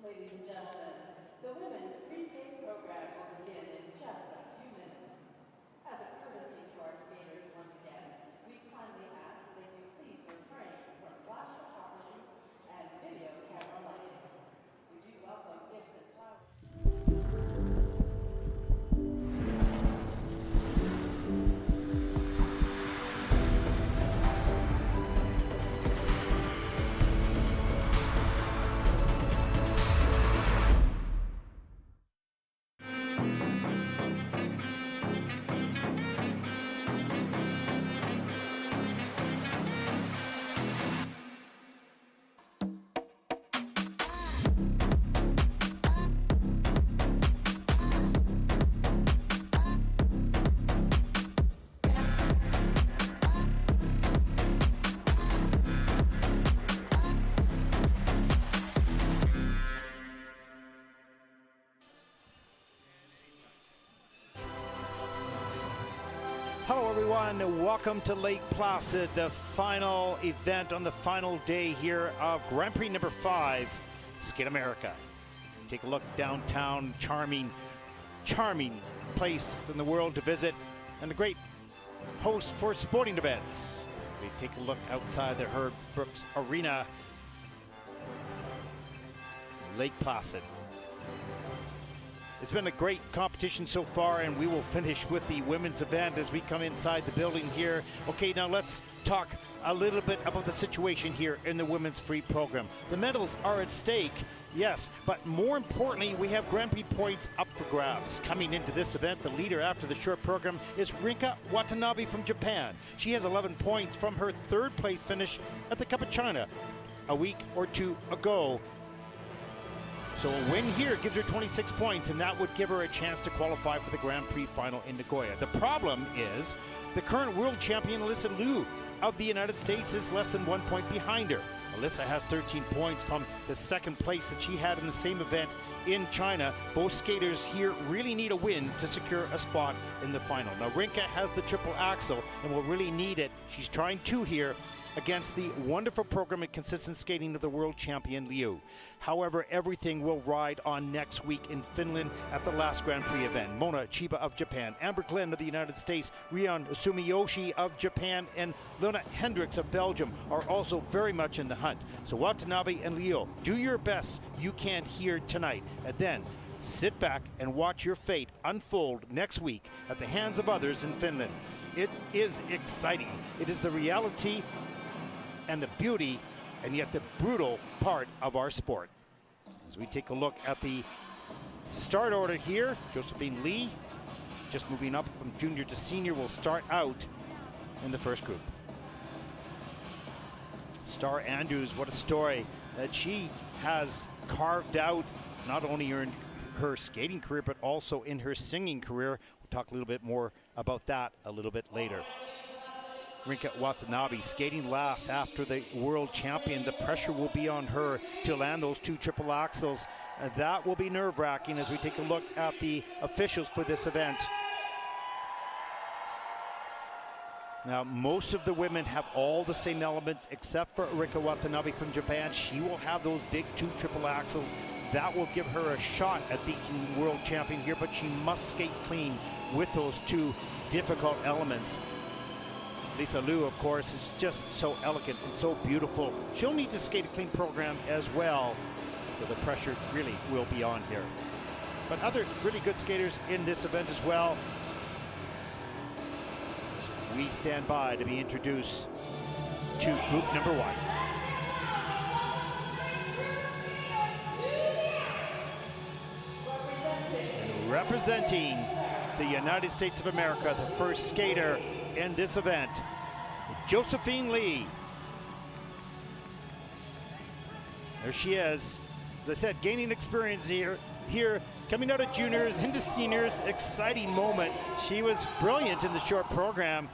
Ladies and gentlemen, the women's free skate program will begin in just a few minutes. As a courtesy to our skaters once again, we kindly ask that you please refrain from flash photography and video camera lighting. We do welcome gifts and flowers. Hello everyone, welcome to Lake Placid, the final event on the final day here of Grand Prix number 5, Skate America. Take a look downtown, charming place in the world to visit, and a great host for sporting events. We take a look outside the Herb Brooks Arena, Lake Placid. It's been a great competition so far, and we will finish with the women's event as we come inside the building here. Okay, now let's talk a little bit about the situation here in the women's free program. The medals are at stake, yes, but more importantly, we have Grand Prix points up for grabs. Coming into this event, the leader after the short program is Rinka Watanabe from Japan. She has 11 points from her third place finish at the Cup of China a week or two ago. So a win here gives her 26 points, and that would give her a chance to qualify for the Grand Prix final in Nagoya. The problem is the current world champion, Alysa Liu of the United States, is less than 1 point behind her. Alysa has 13 points from the second place that she had in the same event in China. Both skaters here really need a win to secure a spot in the final. Now Rinka has the triple axel and will really need it. She's trying two here against the wonderful program and consistent skating of the world champion Liu. However, everything will ride on next week in Finland at the last Grand Prix event. Mona Chiba of Japan, Amber Glenn of the United States, Rion Sumiyoshi of Japan, and Luna Hendricks of Belgium are also very much in the hunt. So Watanabe and Liu, do your best you can here tonight, and then sit back and watch your fate unfold next week at the hands of others in Finland. It is exciting. It is the reality and the beauty, and yet the brutal part of our sport. As we take a look at the start order here, Josephine Lee, just moving up from junior to senior, will start out in the first group. Starr Andrews, what a story that she has carved out, not only in her skating career, but also in her singing career. We'll talk a little bit more about that a little bit later. Rinka Watanabe skating last after the world champion. The pressure will be on her to land those two triple axels. And that will be nerve-wracking as we take a look at the officials for this event. Now, most of the women have all the same elements except for Rinka Watanabe from Japan. She will have those big two triple axels. That will give her a shot at beating the world champion here, but she must skate clean with those two difficult elements. Alysa Liu, of course, is just so elegant and so beautiful. She'll need to skate a clean program as well, so the pressure really will be on here. But other really good skaters in this event as well. We stand by to be introduced to group number 1. And representing the United States of America, the first skater in this event, Josephine Lee. There she is. As I said, gaining experience here, coming out of juniors into seniors. Exciting moment. She was brilliant in the short program.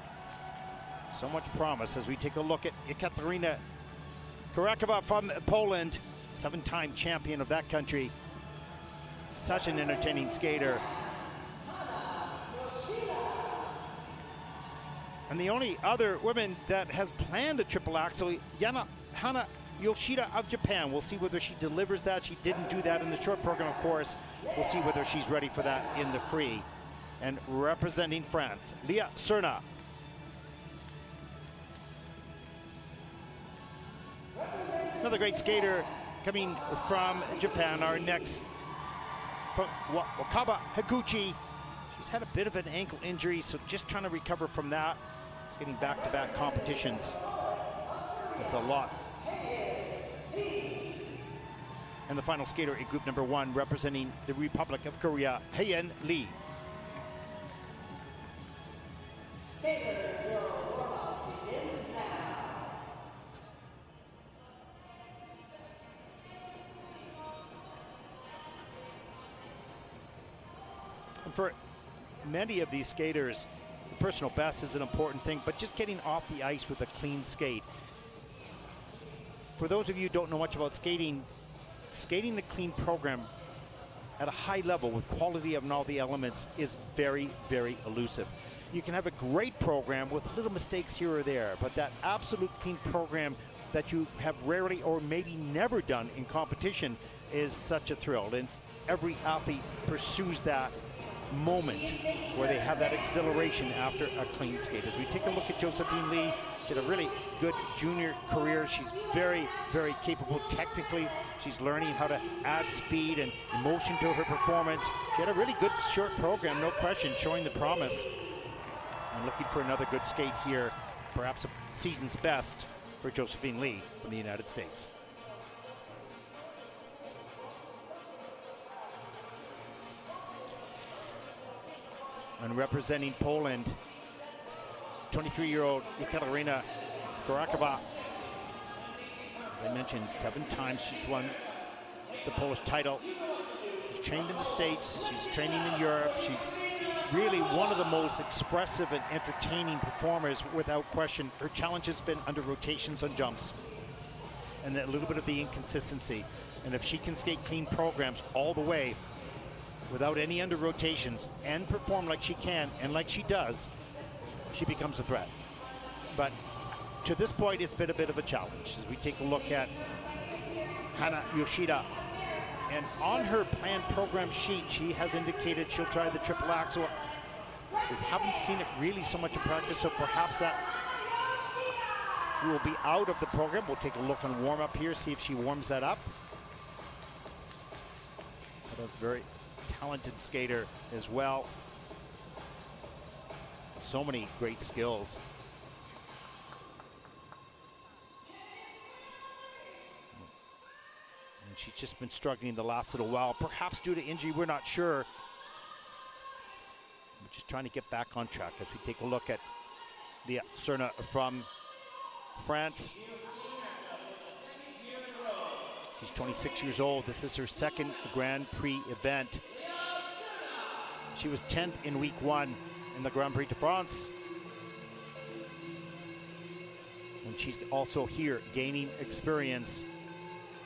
So much promise as we take a look at Ekaterina Kurakova from Poland, 7-time champion of that country. Such an entertaining skater. And the only other woman that has planned a triple axel, Hana Yoshida of Japan. We'll see whether she delivers that. She didn't do that in the short program, of course. We'll see whether she's ready for that in the free. And representing France, Lea Serna. Another great skater coming from Japan. Our next from Wakaba Higuchi. She's had a bit of an ankle injury, so just trying to recover from that. It's getting back-to-back competitions. That's a lot. And the final skater in group number 1, representing the Republic of Korea, Haein Lee. And for many of these skaters, the personal best is an important thing, but just getting off the ice with a clean skate. For those of you who don't know much about skating, skating the clean program at a high level with quality of all the elements is very, very elusive. You can have a great program with little mistakes here or there, but that absolute clean program that you have rarely or maybe never done in competition is such a thrill. And every athlete pursues that moment where they have that exhilaration after a clean skate. As we take a look at Josephine Lee, she had a really good junior career. She's very, very capable technically. She's learning how to add speed and emotion to her performance. She had a really good short program, no question, showing the promise. And looking for another good skate here, perhaps a season's best for Josephine Lee from the United States. And representing Poland, 23-year-old Ekaterina Kurakova. As I mentioned, 7 times she's won the Polish title. She's trained in the States, she's training in Europe. She's really one of the most expressive and entertaining performers without question. Her challenge has been under rotations on jumps and a little bit of the inconsistency. And if she can skate clean programs all the way without any under rotations and perform like she can and like she does, she becomes a threat. But to this point, it's been a bit of a challenge. As we take a look at Hana Yoshida, and on her planned program sheet, she has indicated she'll try the triple axel. We haven't seen it really so much in practice, so perhaps that will be out of the program. We'll take a look on warm-up here, see if she warms that up. But a very talented skater as well. So many great skills. And she's just been struggling the last little while, perhaps due to injury, we're not sure. We're just trying to get back on track as we take a look at Lea Serna from France. She's 26 years old. This is her second Grand Prix event. She was 10th in week 1 in the Grand Prix de France. And she's also here gaining experience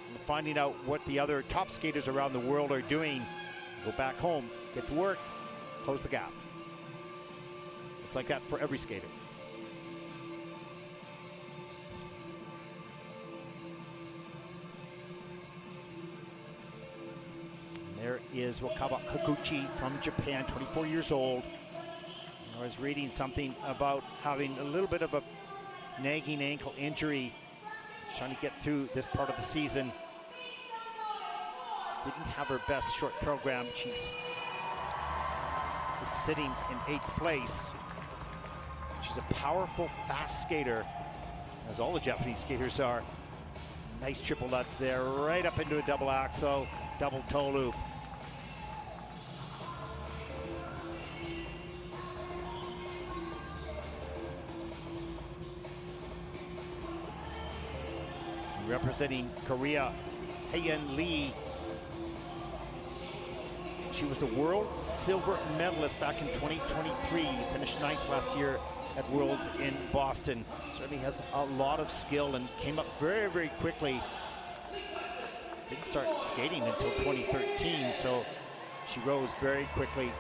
and finding out what the other top skaters around the world are doing. Go back home, get to work, close the gap. It's like that for every skater. And there is Wakaba Higuchi from Japan, 24 years old. I was reading something about having a little bit of a nagging ankle injury, trying to get through this part of the season. Didn't have her best short program. She's sitting in 8th place. She's a powerful, fast skater, as all the Japanese skaters are. Nice triple lutz there, right up into a double axel, double toe loop. Representing Korea, Haein Lee. She was the world silver medalist back in 2023. Finished 9th last year at Worlds in Boston. Certainly has a lot of skill and came up very, very quickly. Didn't start skating until 2013, so she rose very quickly.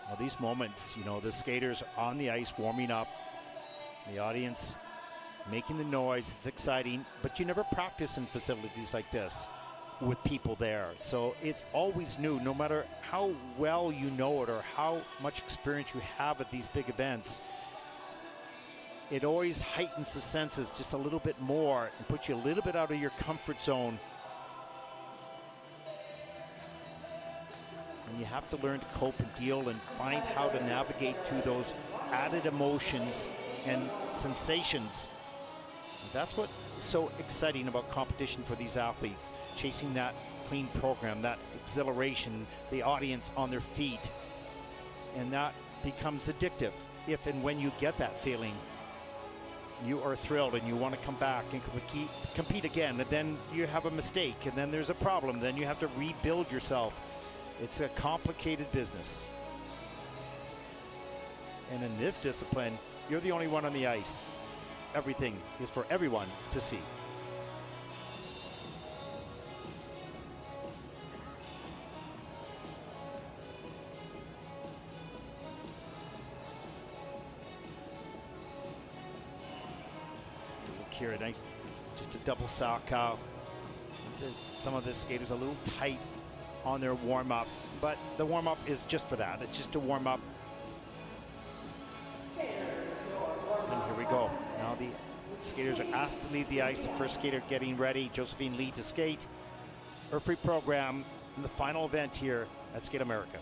Well, these moments, you know, the skaters on the ice warming up, the audience making the noise, it's exciting, but you never practice in facilities like this with people there. So it's always new, no matter how well you know it or how much experience you have at these big events. It always heightens the senses just a little bit more and puts you a little bit out of your comfort zone. And you have to learn to cope and deal and find how to navigate through those added emotions and sensations. And that's what's so exciting about competition for these athletes, chasing that clean program, that exhilaration, the audience on their feet. And that becomes addictive if and when you get that feeling. You are thrilled and you want to come back and compete again, and then you have a mistake, and then there's a problem, then you have to rebuild yourself. It's a complicated business. And in this discipline, you're the only one on the ice. Everything is for everyone to see. Look here, nice, just a double Saatva. Some of the skaters a little tight on their warm-up, but the warm-up is just for that. It's just a warm-up. And here we go. Now the skaters are asked to leave the ice. The first skater getting ready, Josephine Lee, to skate her free program in the final event here at Skate America.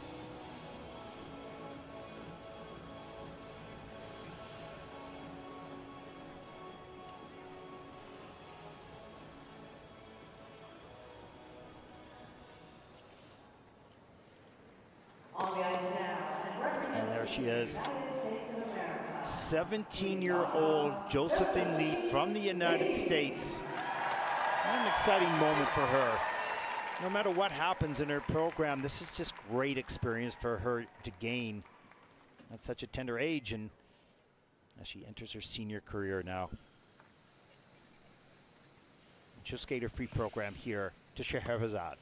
And there she is. 17-year-old Josephine Lee from the United States. An exciting moment for her. No matter what happens in her program, this is just great experience for her to gain at such a tender age, and as she enters her senior career now. She'll skate her free program here to Scheherazade.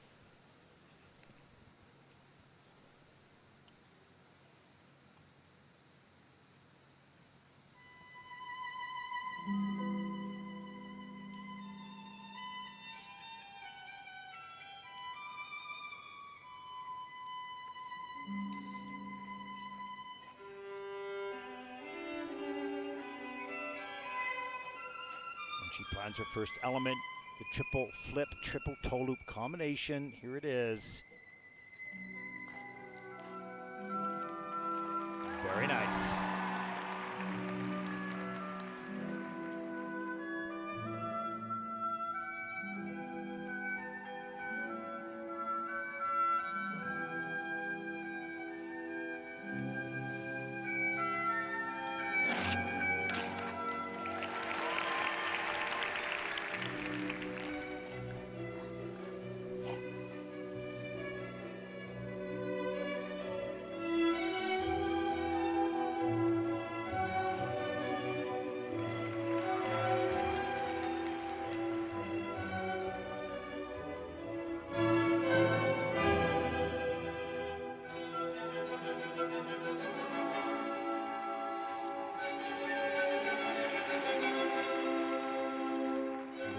She plans her first element, the triple flip, triple toe loop combination. Here it is. Very nice.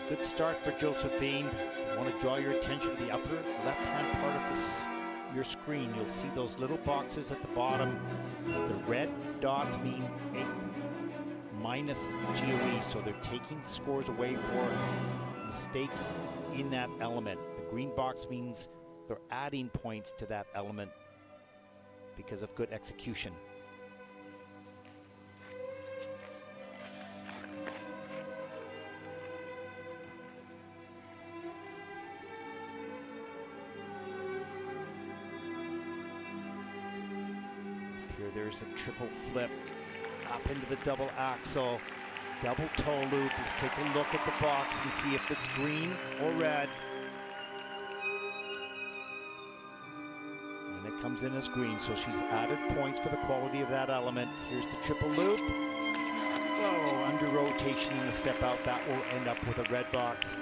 Good start for Josephine. I want to draw your attention to the upper left-hand part of this, your screen. You'll see those little boxes at the bottom. The red dots mean minus GOE, so they're taking scores away for mistakes in that element. The green box means they're adding points to that element because of good execution. There's a triple flip up into the double axel, double toe loop. Let's take a look at the box and see if it's green or red. And it comes in as green, so she's added points for the quality of that element. Here's the triple loop. Whoa, under rotation and a step out. That will end up with a red box.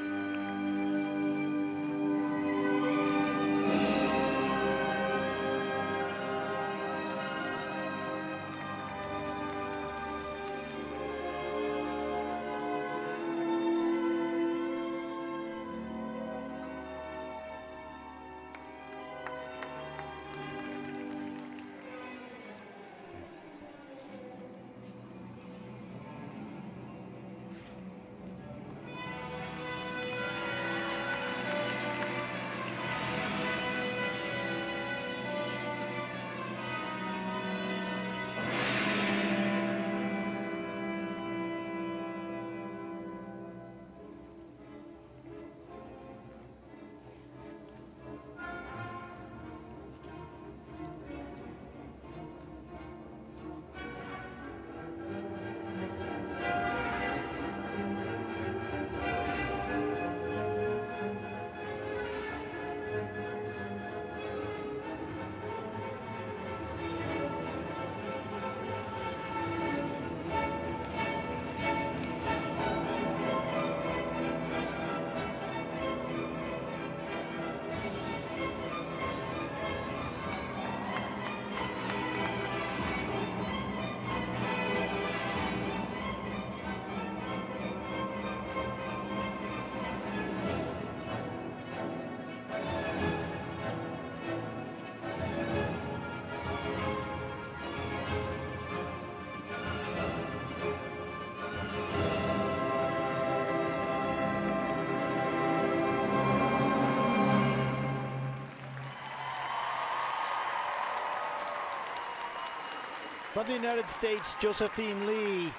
From the United States, Josephine Lee.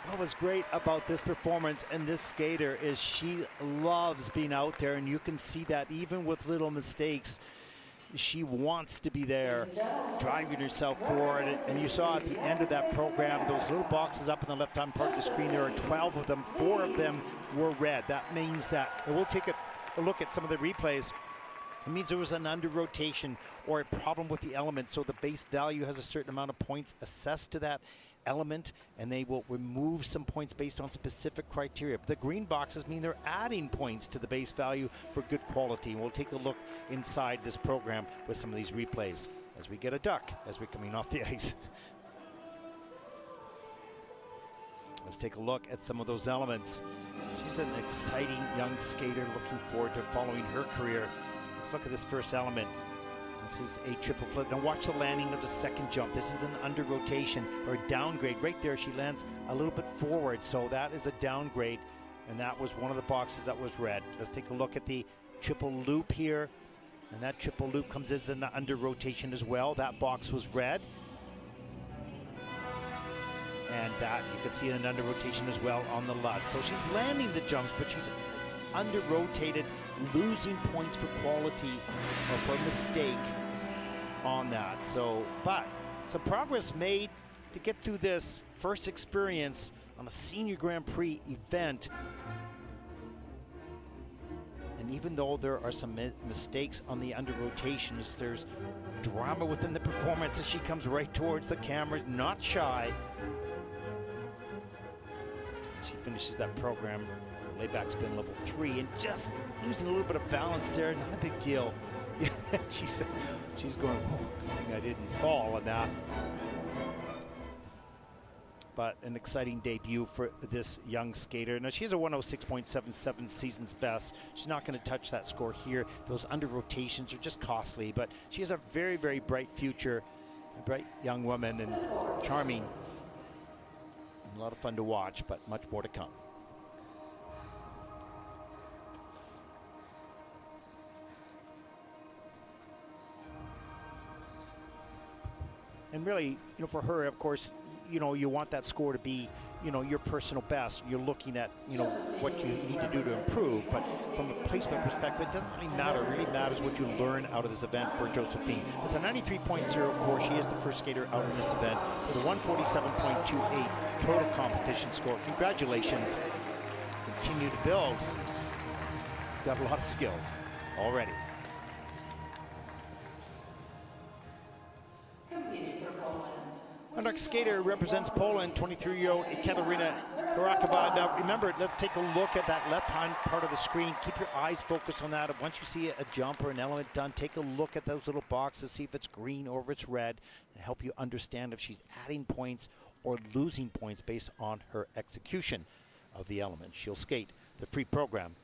What was great about this performance and this skater is she loves being out there, and you can see that even with little mistakes. She wants to be there, driving herself forward. And you saw at the end of that program, those little boxes up in the left-hand part of the screen, there are 12 of them. 4 of them were red. That means that, and we'll take a look at some of the replays. It means there was an under rotation or a problem with the element. So the base value has a certain amount of points assessed to that element, and they will remove some points based on specific criteria. The green boxes mean they're adding points to the base value for good quality. And we'll take a look inside this program with some of these replays as we get a duck as we're coming off the ice. Let's take a look at some of those elements. She's an exciting young skater, looking forward to following her career. Let's look at this first element. This is a triple flip. Now watch the landing of the second jump. This is an under rotation or a downgrade. Right there, she lands a little bit forward, so that is a downgrade, and that was one of the boxes that was red. Let's take a look at the triple loop here, and that triple loop comes as an under rotation as well. That box was red, and that you can see an under rotation as well on the LUT. So she's landing the jumps, but she's under rotated, losing points for quality or for mistake on that. So, but some progress made to get through this first experience on a Senior Grand Prix event. And even though there are some mistakes on the under rotations, there's drama within the performance as she comes right towards the camera, not shy. She finishes that program, layback spin level 3, and just losing a little bit of balance there, not a big deal. she's going, oh, good thing I didn't fall on that. But an exciting debut for this young skater. Now she has a 106.77 season's best. She's not going to touch that score here. Those under rotations are just costly, but she has a very, very bright future. A bright young woman and charming. And a lot of fun to watch, but much more to come. And really, you know, for her, of course, you know, you want that score to be, you know, your personal best. You're looking at, you know, what you need to do to improve. But from a placement perspective, it doesn't really matter. It really matters what you learn out of this event for Josephine. It's a 93.04. She is the first skater out in this event with a 147.28 total competition score. Congratulations. Continue to build. You've got a lot of skill already. Our next skater represents Poland, 23-year-old Ekaterina Kurakova. Now remember, let's take a look at that left-hand part of the screen. Keep your eyes focused on that. Once you see a jump or an element done, take a look at those little boxes, see if it's green or if it's red, and help you understand if she's adding points or losing points based on her execution of the element. She'll skate the free program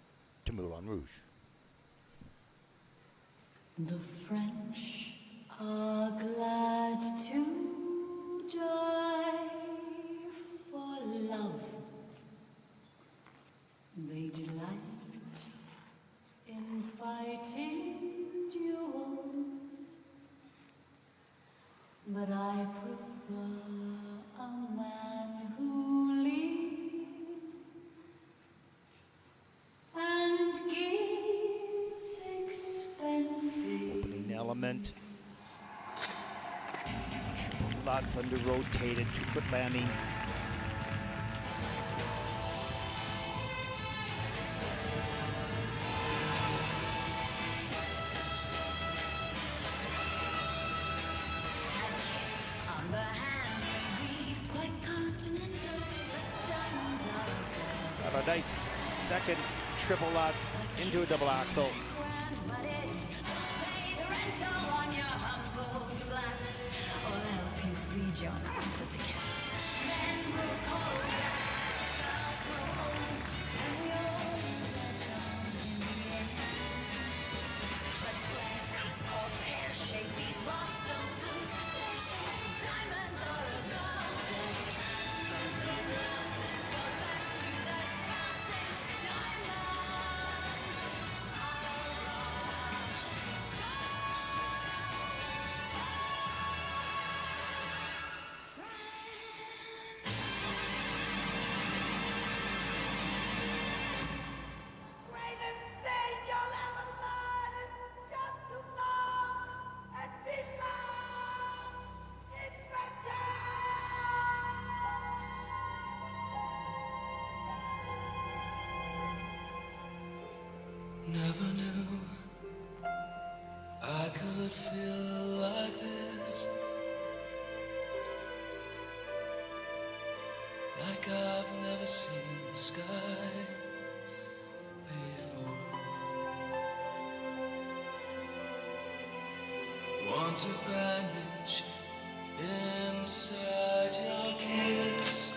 to Moulin Rouge. The French are glad to die for love. They delight in fighting duels, but I prefer a man who leaves and gives expensive. Opening element. Lots under rotated, 2-foot landing. Got a nice second triple Lutz into a double axel. Your pussycat. Men grow cold, girls grow old, and we all lose our charms in the end. But square cut or pear shape, these rocks don't lose their shape. Diamonds are a girl's best. Those roses go back to their spouses. Diamonds are a rock. never knew I could feel like this, like I've never seen the sky before. Want to vanish inside your kiss.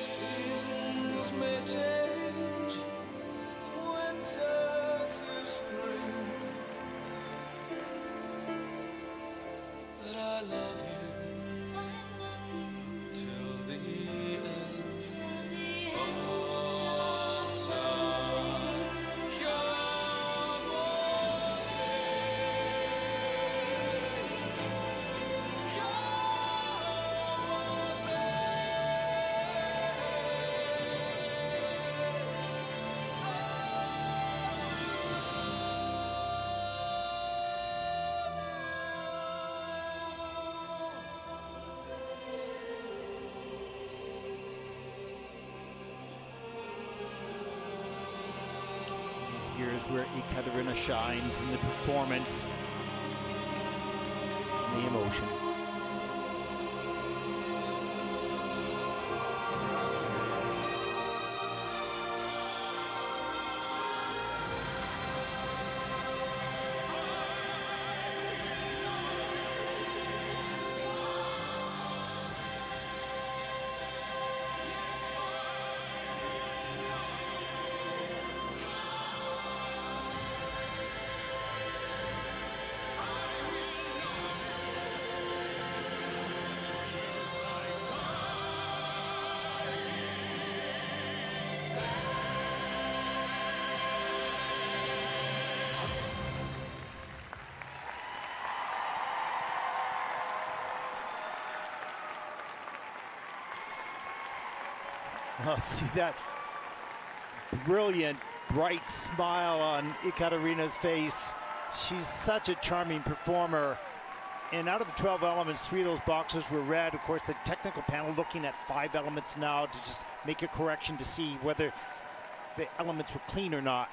Seasons may change, winter to spring, but I love you till the end of time. Come on, Here's where Ekaterina shines in the performance and the emotion. Oh, see that brilliant, bright smile on Ekaterina's face. She's such a charming performer. And out of the 12 elements, 3 of those boxes were red. Of course, the technical panel looking at 5 elements now to just make a correction to see whether the elements were clean or not.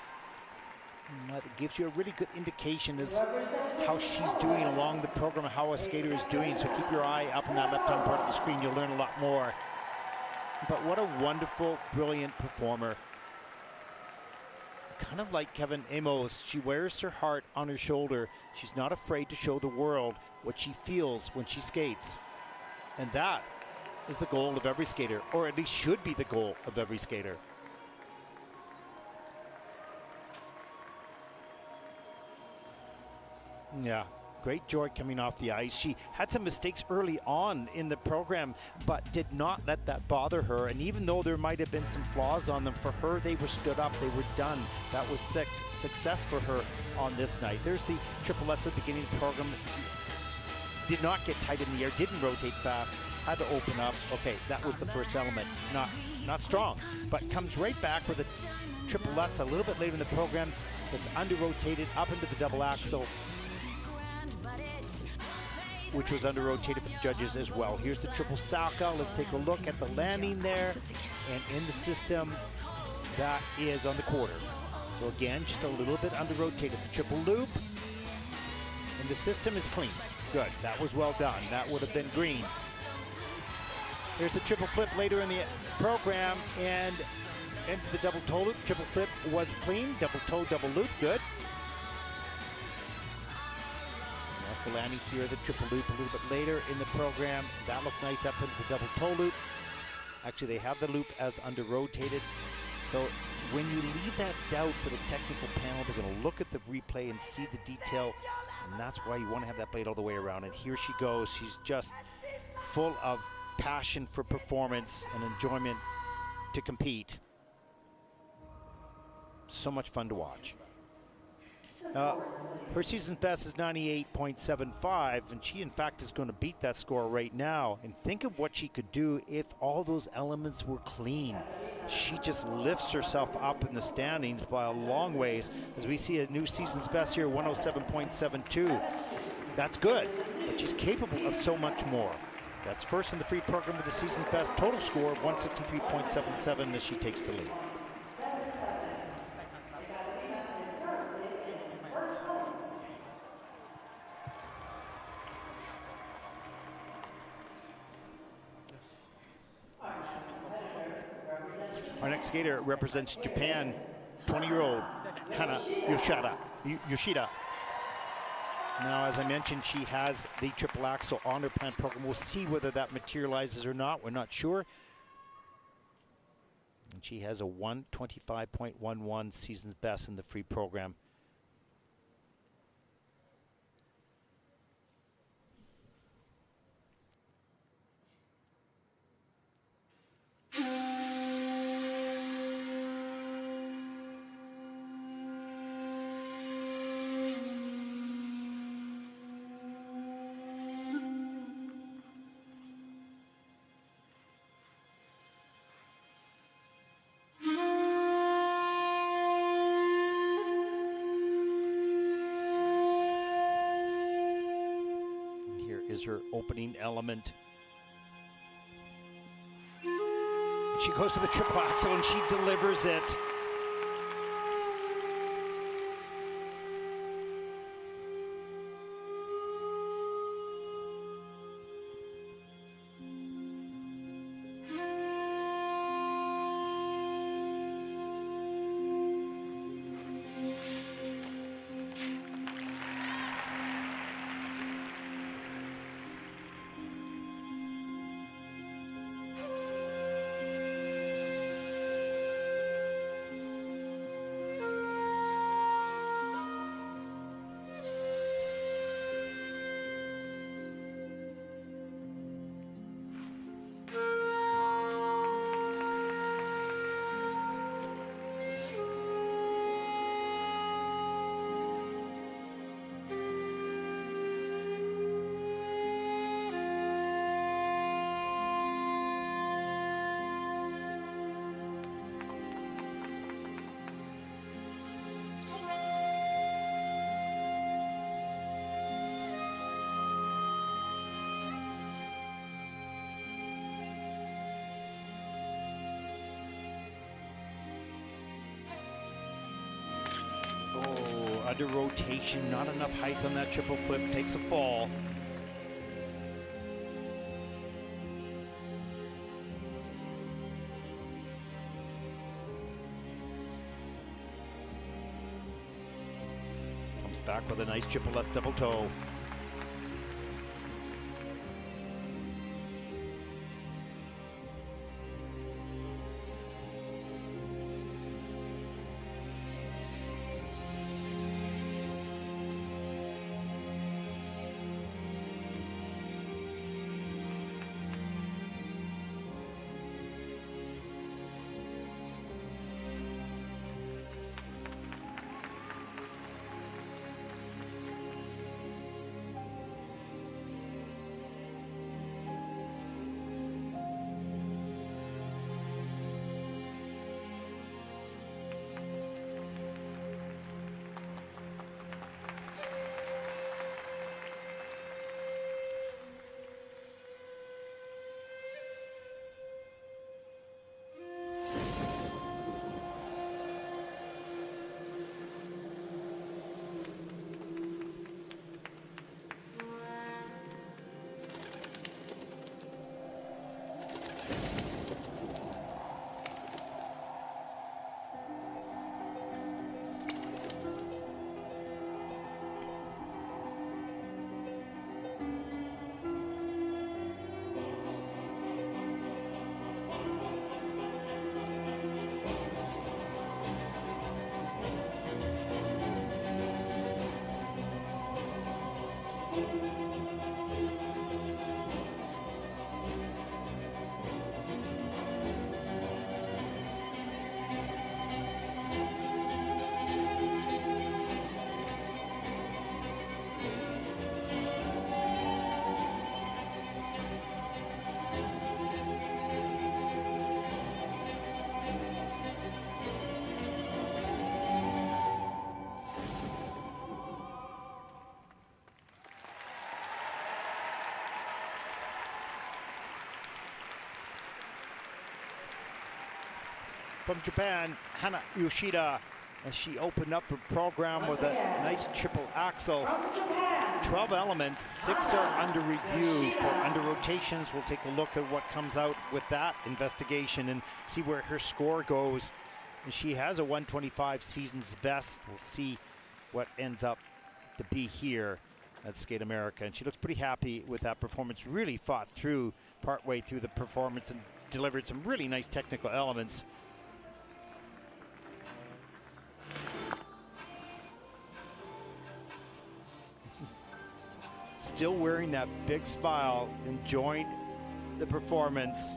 And that gives you a really good indication as how she's doing along the program, how a skater is doing. So keep your eye up in that left-hand part of the screen. You'll learn a lot more. But what a wonderful, brilliant performer. Kind of like Kevin Amos, she wears her heart on her shoulder. She's not afraid to show the world what she feels when she skates. And that is the goal of every skater, or at least should be the goal of every skater. Yeah. Great joy coming off the ice. She had some mistakes early on in the program, but did not let that bother her. And even though there might have been some flaws on them, for her, they were stood up, they were done. That was success for her on this night. There's the triplets at the beginning of the program. Did not get tight in the air, didn't rotate fast, had to open up. Okay, that was the first element. Not strong, but comes right back with the triplets a little bit later in the program. Gets under-rotated up into the double axel, which was under-rotated for the judges as well. Here's the triple Salka. Let's take a look at the landing there. And in the system, that is on the quarter. So again, just a little bit under-rotated. The triple loop. And the system is clean. Good. That was well done. That would have been green. There's the triple flip later in the program. And into the double toe loop. Triple flip was clean. Double toe, double loop. Good. The landing here, the triple loop a little bit later in the program. That looked nice up into the double toe loop. Actually, they have the loop as under-rotated. So when you leave that doubt for the technical panel, they're going to look at the replay and see the detail. And that's why you want to have that blade all the way around. And here she goes. She's just full of passion for performance and enjoyment to compete. So much fun to watch. Her season's best is 98.75, and she in fact is going to beat that score right now. And think of what she could do if all those elements were clean. she just lifts herself up in the standings by a long ways as we see a new season's best here, 107.72. That's good, but she's capable of so much more. That's first in the free program with the season's best total score of 163.77 as she takes the lead. Our next skater represents Japan, 20-year-old Hana Yoshida. Now, as I mentioned, she has the triple axel on her plan program. We'll see whether that materializes or not. We're not sure. And she has a 125.11 season's best in the free program. Her opening element. She goes for the triple axel and she delivers it. Under rotation, not enough height on that triple flip, takes a fall. Comes back with a nice triple left double toe. from Japan, Hana Yoshida, as she opened up her program with a nice triple axel. 12 elements, 6 are under review for under rotations. We'll take a look at what comes out with that investigation and see where her score goes. And she has a 125 season's best. We'll see what ends up to be here at Skate America. And she looks pretty happy with that performance. Really fought through partway through the performance and delivered some really nice technical elements. Still wearing that big smile, enjoying the performance.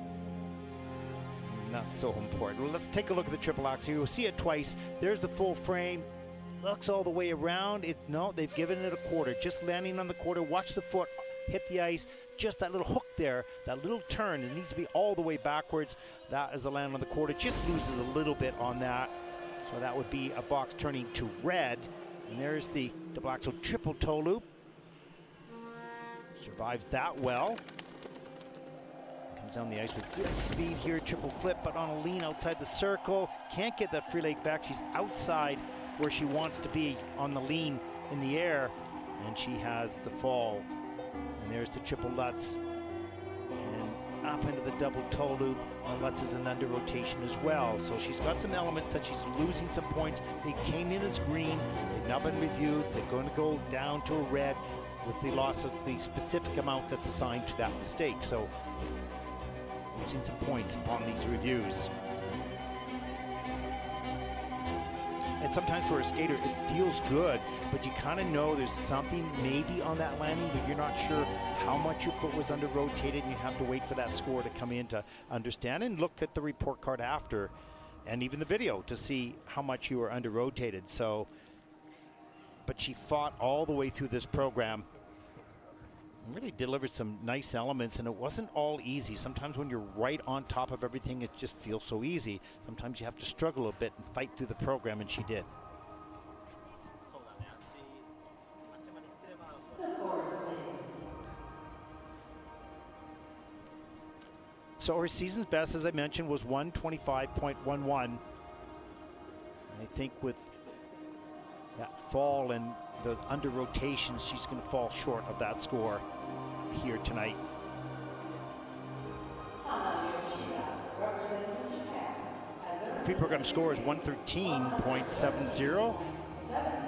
Not so important. Well, let's take a look at the triple axel. You'll see it twice. There's the full frame. Looks all the way around. No, they've given it a quarter. Just landing on the quarter. Watch the foot hit the ice. Just that little hook there, that little turn. It needs to be all the way backwards. That is the land on the quarter. Just loses a little bit on that. So that would be a box turning to red. And there's the double axel triple toe loop. Survives that well. Comes down the ice with good speed here, triple flip, but on a lean outside the circle. Can't get that free leg back. She's outside where she wants to be on the lean in the air, and she has the fall. And there's the triple Lutz. And up into the double toe loop. Lutz is an under rotation as well. So she's got some elements that she's losing some points. They came in as green. They've now been reviewed. They're going to go down to a red with the loss of the specific amount that's assigned to that mistake. So losing some points upon these reviews. And sometimes for a skater, it feels good, but you kind of know there's something maybe on that landing, but you're not sure how much your foot was under rotated, and you have to wait for that score to come in to understand and look at the report card after and even the video to see how much you were under rotated. So, but she fought all the way through this program. Really delivered some nice elements, and it wasn't all easy. Sometimes when you're right on top of everything, it just feels so easy. Sometimes you have to struggle a bit and fight through the program, and she did. So her season's best, as I mentioned, was 125.11. I think with that fall and the under rotations, she's going to fall short of that score here tonight. The free program score is 113.70.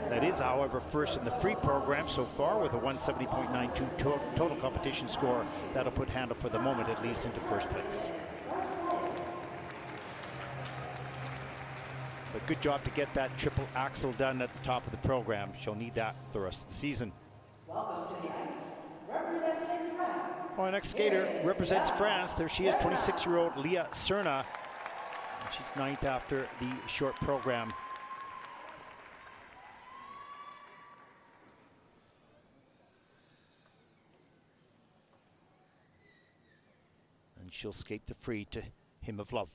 That is, however, first in the free program so far with a 170.92 total competition score. That'll put Hana, for the moment at least, into first place. But good job to get that triple axel done at the top of the program. She'll need that the rest of the season. Welcome to the ice. Representing France. Our next skater represents France. There she is, 26-year-old Lea Serna. She's ninth after the short program. And she'll skate the free to Hymn of Love.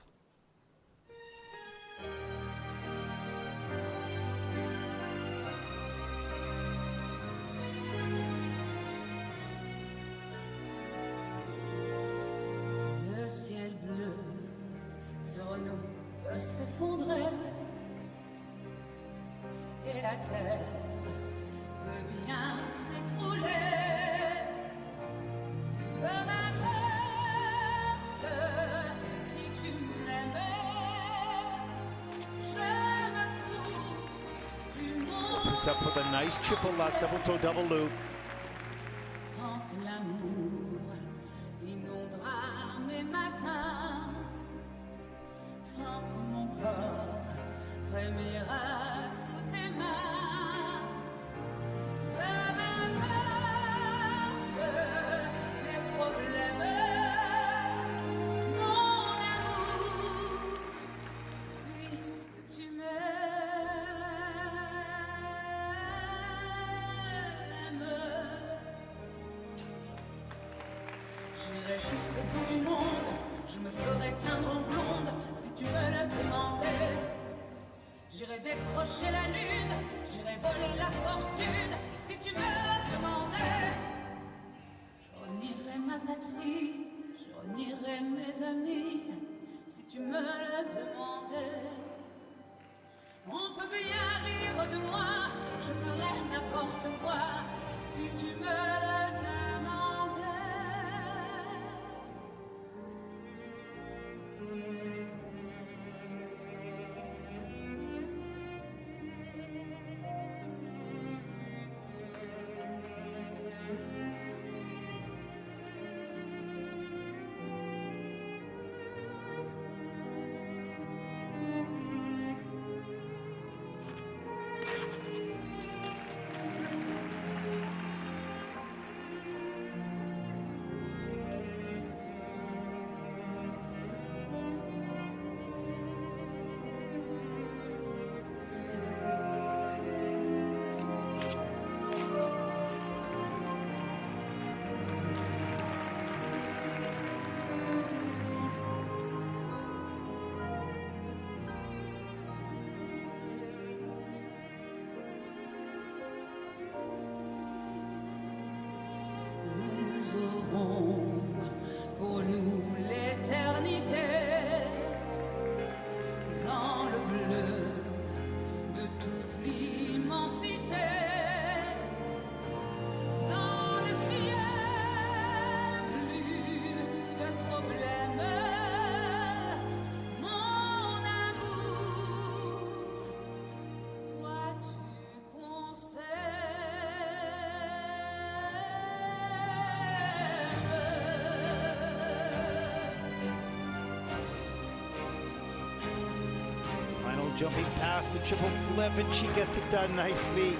Le ciel bleu sur nous peut s'effondrer et la terre peut bien s'écrouler. Peu m'importe si tu m'aimais, je me fous du monde. Opens up with a nice triple left, double toe, double loop. Tant que l'amour inondera mes matins, tant que mon corps frémira sous tes mains, peu m'importe les problèmes, mon amour, puisque tu m'aimes. J'irai jusqu'au bout du monde, je me ferai teindre en blonde si tu me le demandais. J'irai décrocher la lune, j'irai voler la fortune si tu me le demandais. Je renierai ma patrie, je renierai mes amis si tu me le demandais. On peut bien rire de moi, je ferais n'importe quoi si tu me le demandais. Pour nous l'éternité, dans le bleu de toute l'immensité, dans le ciel, plus de problèmes, mon amour, crois-tu qu'on Jumping past the triple flip, and she gets it done nicely.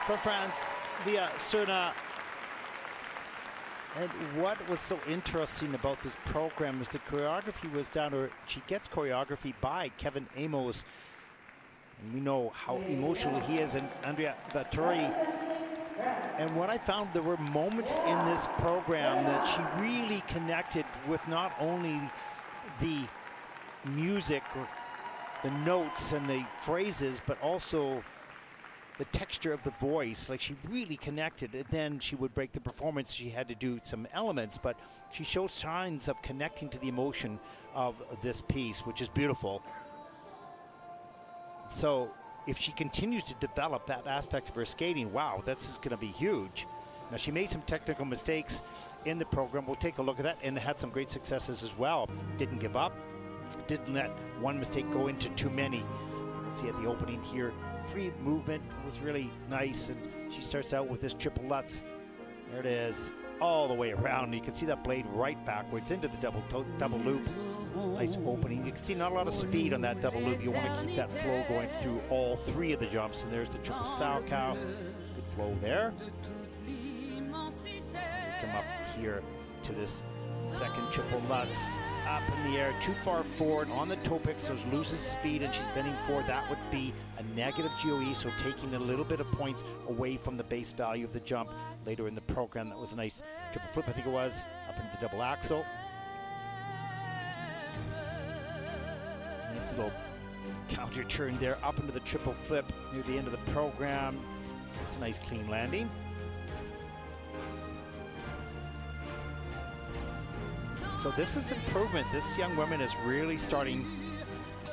From France, Lea Serna. And what was so interesting about this program is the choreography was down, or she gets choreography by Kevin Amos. And we know how emotional he is, and Andrea Vittori. And what I found, there were moments in this program that she really connected with not only the music or the notes and the phrases, but also the texture of the voice. Like, she really connected. And then she would break the performance. She had to do some elements, but she showed signs of connecting to the emotion of this piece, which is beautiful. So if she continues to develop that aspect of her skating, wow, this is going to be huge. Now, she made some technical mistakes in the program. We'll take a look at that, and had some great successes as well. Didn't give up. Didn't let one mistake go into too many. You can see at the opening here, free movement was really nice, and she starts out with this triple Lutz. There it is, all the way around. You can see that blade right backwards into the double loop. Nice opening. You can see not a lot of speed on that double loop. You want to keep that flow going through all three of the jumps. And there's the triple sow cow. Good flow there. Come up here to this second triple Lutz. Up in the air, too far forward on the toe pick, so she loses speed and she's bending forward. That would be a negative GOE, so taking a little bit of points away from the base value of the jump. Later in the program, that was a nice triple flip, I think it was, up into the double axel. Nice little counter turn there, up into the triple flip near the end of the program. It's a nice clean landing. So this is improvement. This young woman is really starting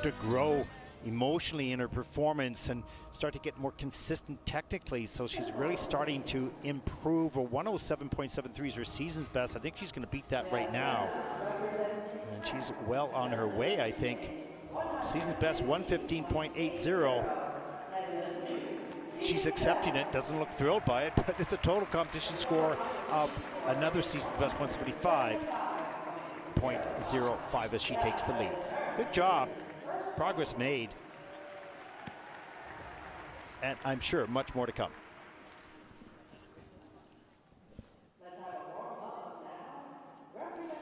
to grow emotionally in her performance and start to get more consistent technically. So she's really starting to improve. A 107.73 is her season's best. I think she's going to beat that right now. And she's well on her way, I think. Season's best, 115.80. she's accepting it, doesn't look thrilled by it, but it's a total competition score of another season's best 175.05 as she takes the lead. Good job. Progress made. And I'm sure much more to come.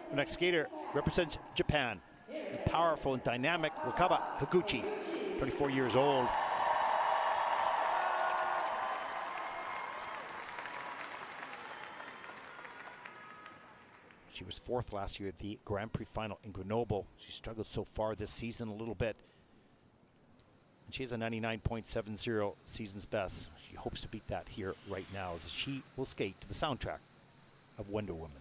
The next skater represents Japan. The powerful and dynamic Wakaba Higuchi, 24 years old. She was fourth last year at the Grand Prix final in Grenoble. She struggled so far this season a little bit. And she has a 99.70 season's best. She hopes to beat that here right now as she will skate to the soundtrack of Wonder Woman.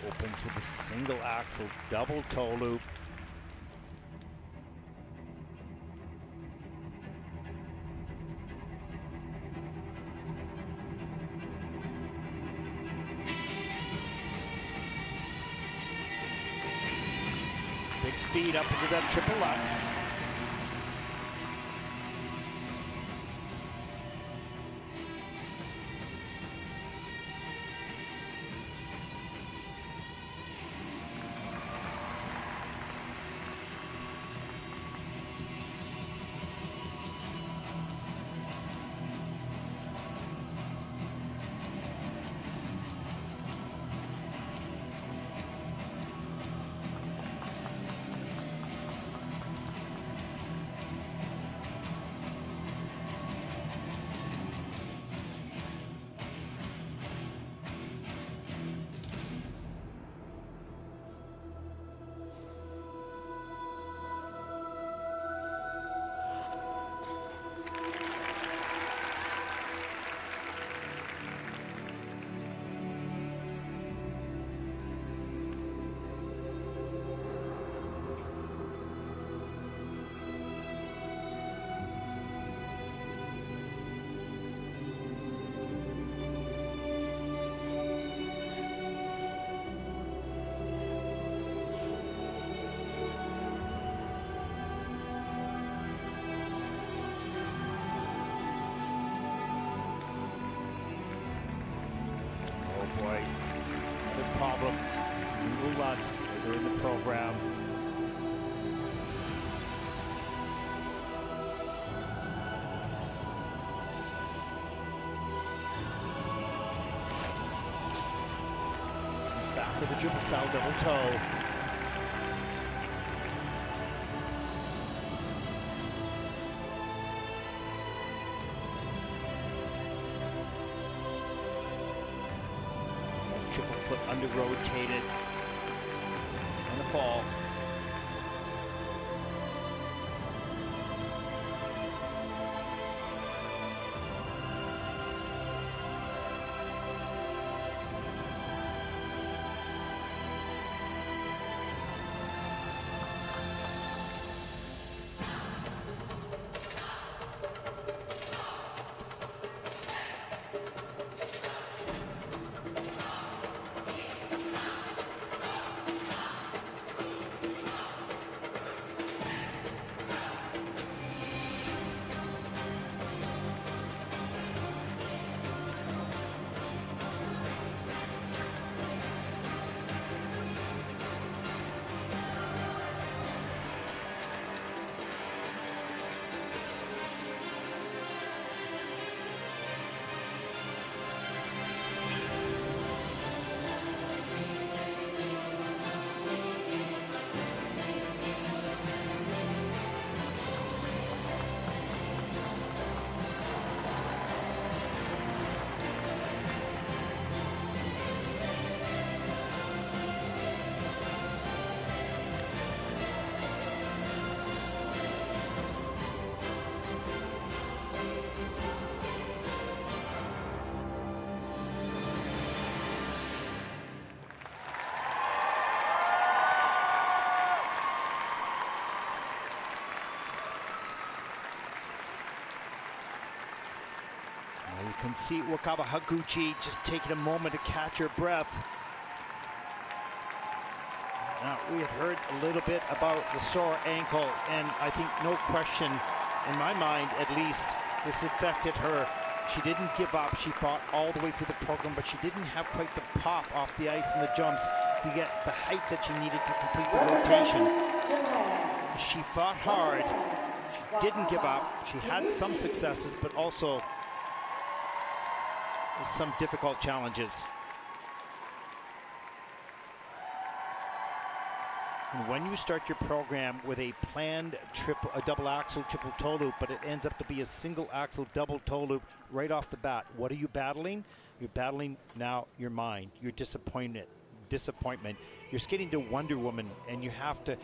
Opens with a single axle double toe loop. Big speed up into that triple Lutz. Problem. Single Lutz later in the program. Back with the triple sow double toe. Triple foot under rotated on the fall. can see Wakaba Higuchi just taking a moment to catch her breath. Now, we had heard a little bit about the sore ankle, and I think no question, in my mind at least, this affected her. She didn't give up. She fought all the way through the program, but she didn't have quite the pop off the ice in the jumps to get the height that she needed to complete the rotation. She fought hard. She didn't give up. She had some successes, but also some difficult challenges. And when you start your program with a planned a double axel triple toe loop, but it ends up to be a single axle double toe loop right off the bat, what are you battling? You're battling now your mind, your disappointment. You're skating to Wonder Woman, and you have to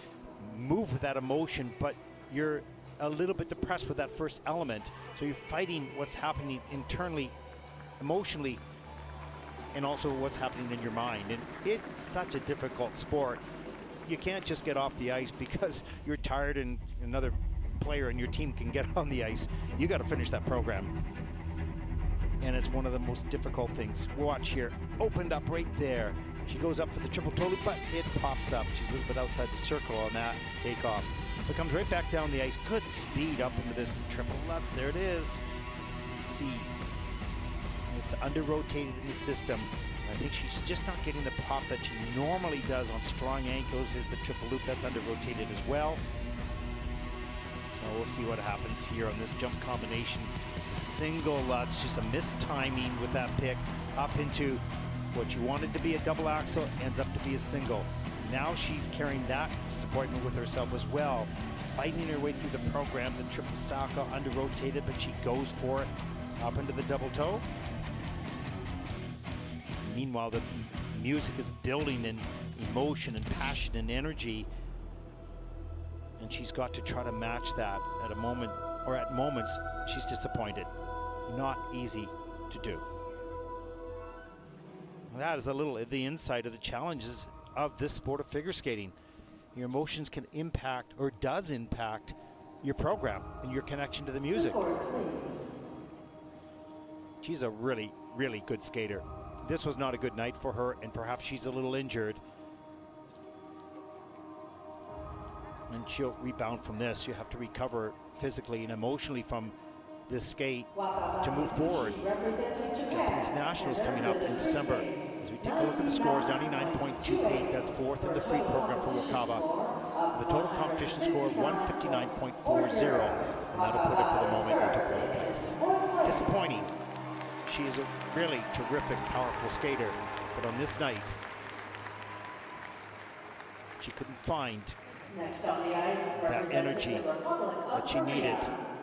move with that emotion, but you're a little bit depressed with that first element. So you're fighting what's happening internally, emotionally, and also what's happening in your mind. And it's such a difficult sport. You can't just get off the ice because you're tired and another player in your team can get on the ice. You got to finish that program. And it's one of the most difficult things. Watch here, opened up right there. She goes up for the triple toe loop, but it pops up. She's a little bit outside the circle on that takeoff. So it comes right back down the ice. Good speed up into this triple Lutz. There it is. Let's see. It's under-rotated in the system. I think she's just not getting the pop that she normally does on strong ankles. Here's the triple loop, that's under-rotated as well. So we'll see what happens here on this jump combination. It's a single Lutz, just a missed timing with that pick up into what you wanted to be a double axel, ends up to be a single. Now she's carrying that disappointment with herself as well. Fighting her way through the program, the triple Saka under-rotated, but she goes for it up into the double toe. Meanwhile, the music is building in emotion and passion and energy, and she's got to try to match that at a moment, or at moments, she's disappointed. Not easy to do. That is a little the insight of the challenges of this sport of figure skating. Your emotions can impact, or does impact, your program and your connection to the music. She's a really, really good skater. This was not a good night for her, and perhaps she's a little injured. And she'll rebound from this. You have to recover physically and emotionally from this skate to move forward. Japanese Nationals coming up in December. As we take a look at the scores, 99.28, that's fourth in the free program for Wakaba. The total competition score, 159.40, and that'll put it for the moment into fourth place. Disappointing. She is a really terrific, powerful skater, but on this night, she couldn't find that energy that she needed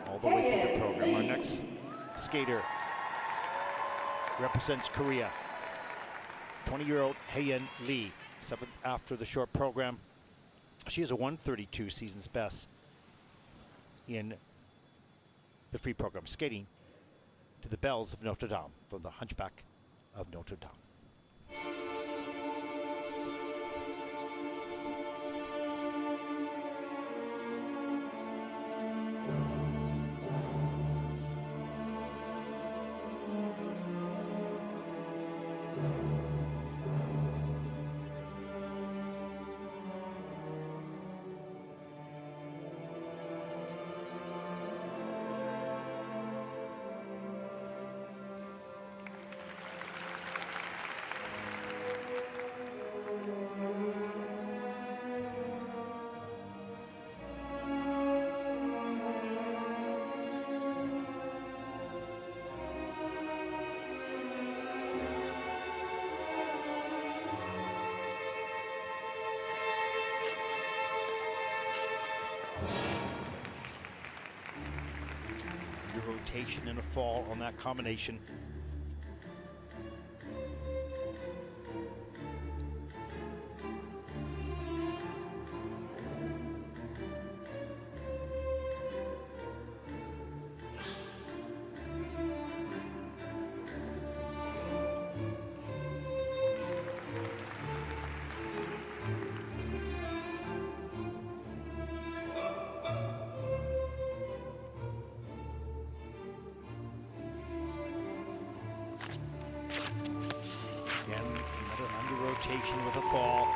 all the way through the program. Our next skater represents Korea, 20-year-old Haein Lee, seventh after the short program. She has a 132 season's best in the free program, skating to the Bells of Notre Dame from the Hunchback of Notre Dame. Rotation and a fall on that combination. rotation with a fall.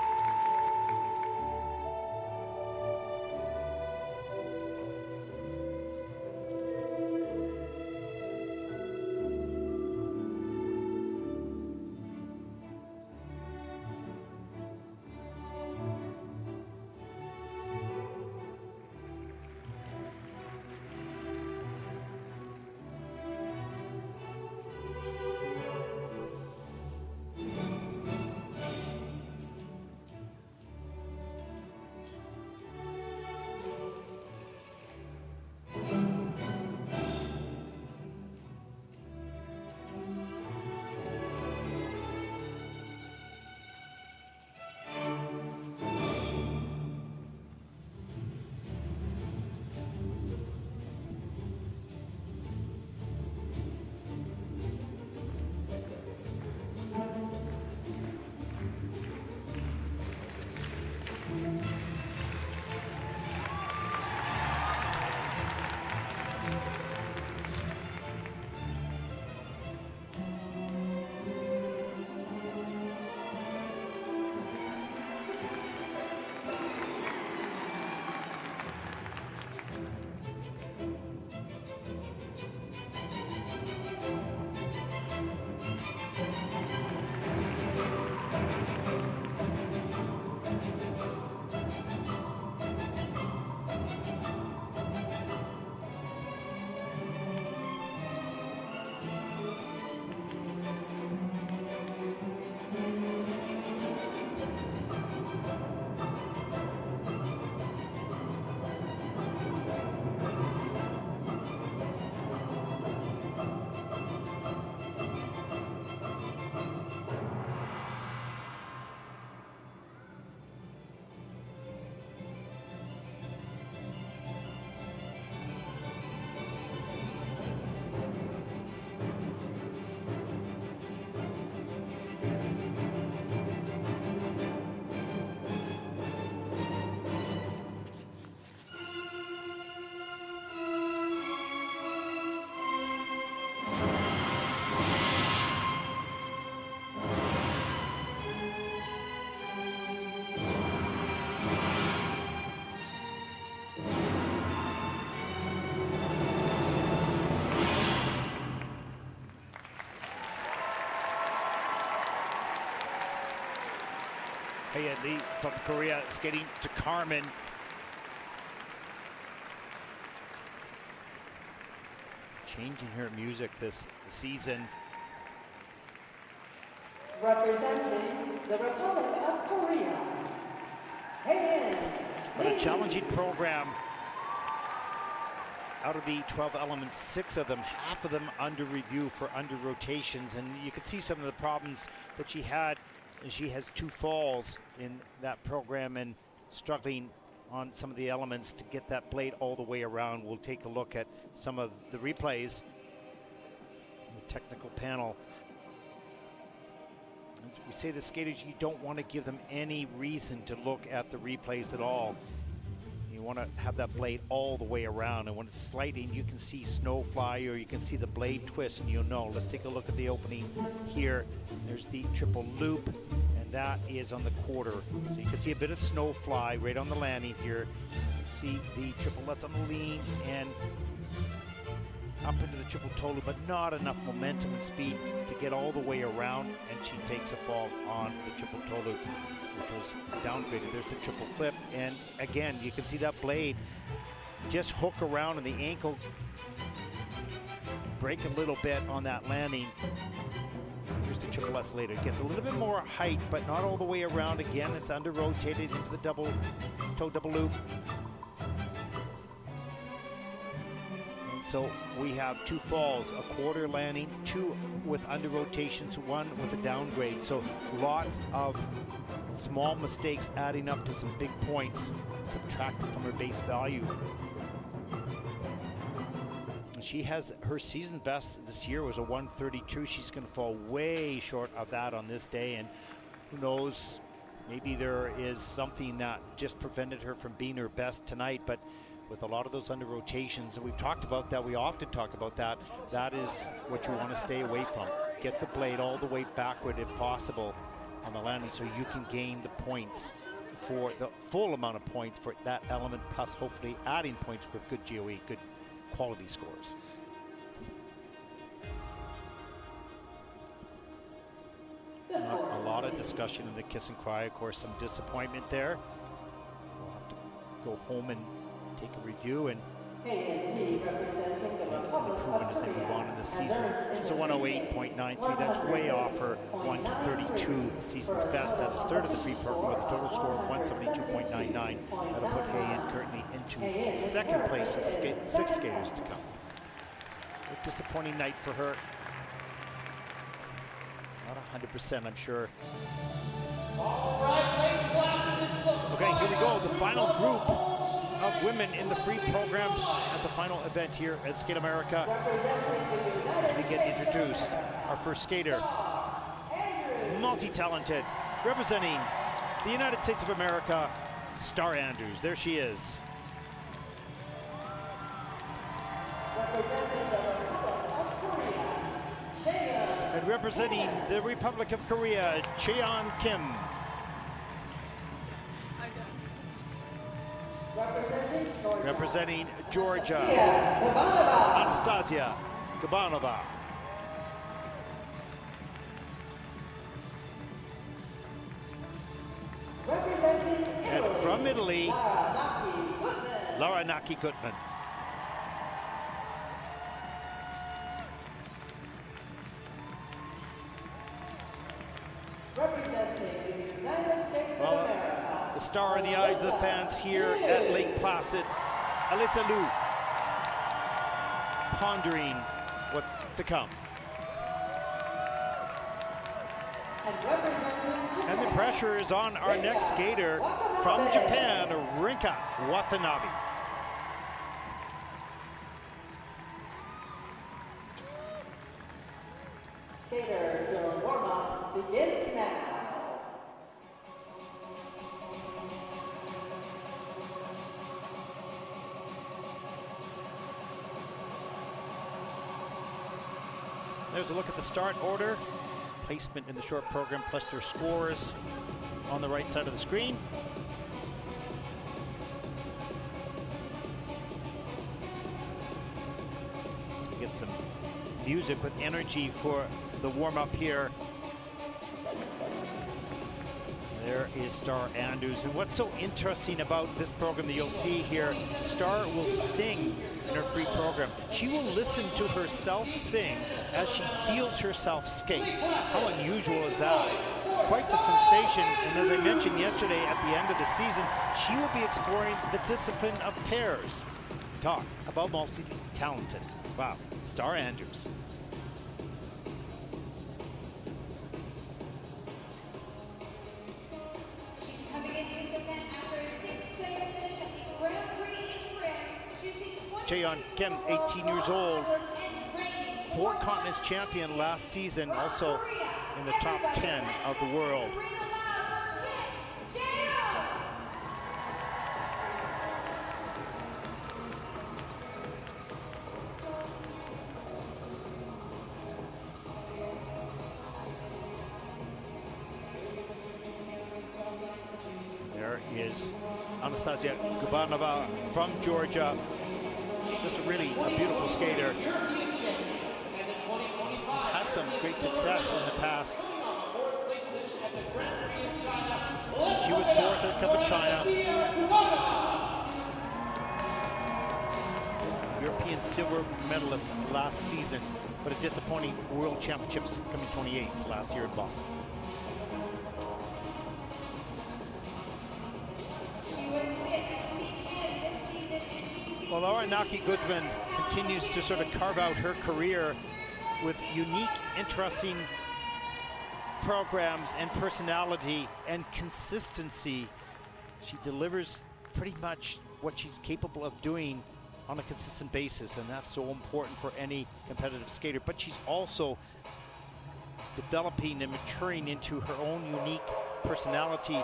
Haein Lee from Korea skating to Carmen. Changing her music this season. Representing the Republic of Korea, Haein But a Lee. challenging program. Out of the 12 elements, 6 of them, half of them under review for under rotations. And you can see some of the problems that she had. She has 2 falls in that program and struggling on some of the elements to get that blade all the way around. We'll take a look at some of the replays in the technical panel. As we say the skaters, you don't want to give them any reason to look at the replays at all. You want to have that blade all the way around, and when it's sliding, you can see snow fly or you can see the blade twist, and you'll know. Let's take a look at the opening here. There's the triple loop, and that is on the quarter. So you can see a bit of snow fly right on the landing here. You see the triple lutz on the lean and up into the triple toe loop, but not enough momentum and speed to get all the way around, and she takes a fall on the triple toe loop, which was downgraded. There's the triple flip, and again, you can see that blade just hook around and the ankle break a little bit on that landing. Here's the triple S later. It gets a little bit more height, but not all the way around. Again, it's under rotated into the double toe double loop. And so we have 2 falls, a quarter landing, 2 with under rotations, 1 with a downgrade. So lots of small mistakes adding up to some big points subtracted from her base value. She has her season best this year was a 132. She's going to fall way short of that on this day, and who knows, maybe there is something that just prevented her from being her best tonight. But with a lot of those under rotations, and we've talked about that, we often talk about that, that is what you want to stay away from. Get the blade all the way backward if possible, on the landing so you can gain the points for the full amount of points for that element, plus hopefully adding points with good GOE, good quality scores. A lot of discussion in the kiss and cry, of course, some disappointment there. We'll have to go home and take a review and Haein Lee representing the Republic improvement of as they move Korea. on in the season. She's a 108.93. That's way off her 132 season's best. That is third of the free program with a total score of 172.99. That'll put Haein currently into second place with 6 skaters to come. A disappointing night for her. Not 100%, I'm sure. Okay, here we go. The final group of women in the free program at the final event here at Skate America. We get introduced. Our first skater, multi-talented, representing the United States of America, Starr Andrews. There she is. And representing the Republic of Korea, Chaeyeon Kim. Representing Georgia, Anastasiia Gubanova. And from Italy, Lara Naki Gutmann. Well, the star in the eyes of the fans here at Lake Placid, Alysa Liu, pondering what's to come. And the pressure is on our next skater from Japan, Rinka Watanabe. Skaters, your warm-up begins now. There's a look at the start order, placement in the short program, plus their scores on the right side of the screen. Let's get some music with energy for the warm-up here. There is Starr Andrews. And what's so interesting about this program that you'll see here, Starr will sing in her free program. She will listen to herself sing as she feels herself skate. How unusual is that? Quite the sensation. And as I mentioned yesterday, at the end of the season, she will be exploring the discipline of pairs. Talk about multi-talented. Wow, Starr Andrews. Chaeyeon Kim, 18 years old, 4 continents champion last season, also in the top 10 of the world. There is Anastasiia Gubanova from Georgia. Just really a beautiful skater. He's had some great success in the past. She was 4th at the Cup of China. European silver medalist last season, but a disappointing World Championships coming 28th last year in Boston. Well, Lara Naki Gutmann continues to sort of carve out her career with unique, interesting programs and personality and consistency. She delivers pretty much what she's capable of doing on a consistent basis, and that's so important for any competitive skater. But she's also developing and maturing into her own unique personality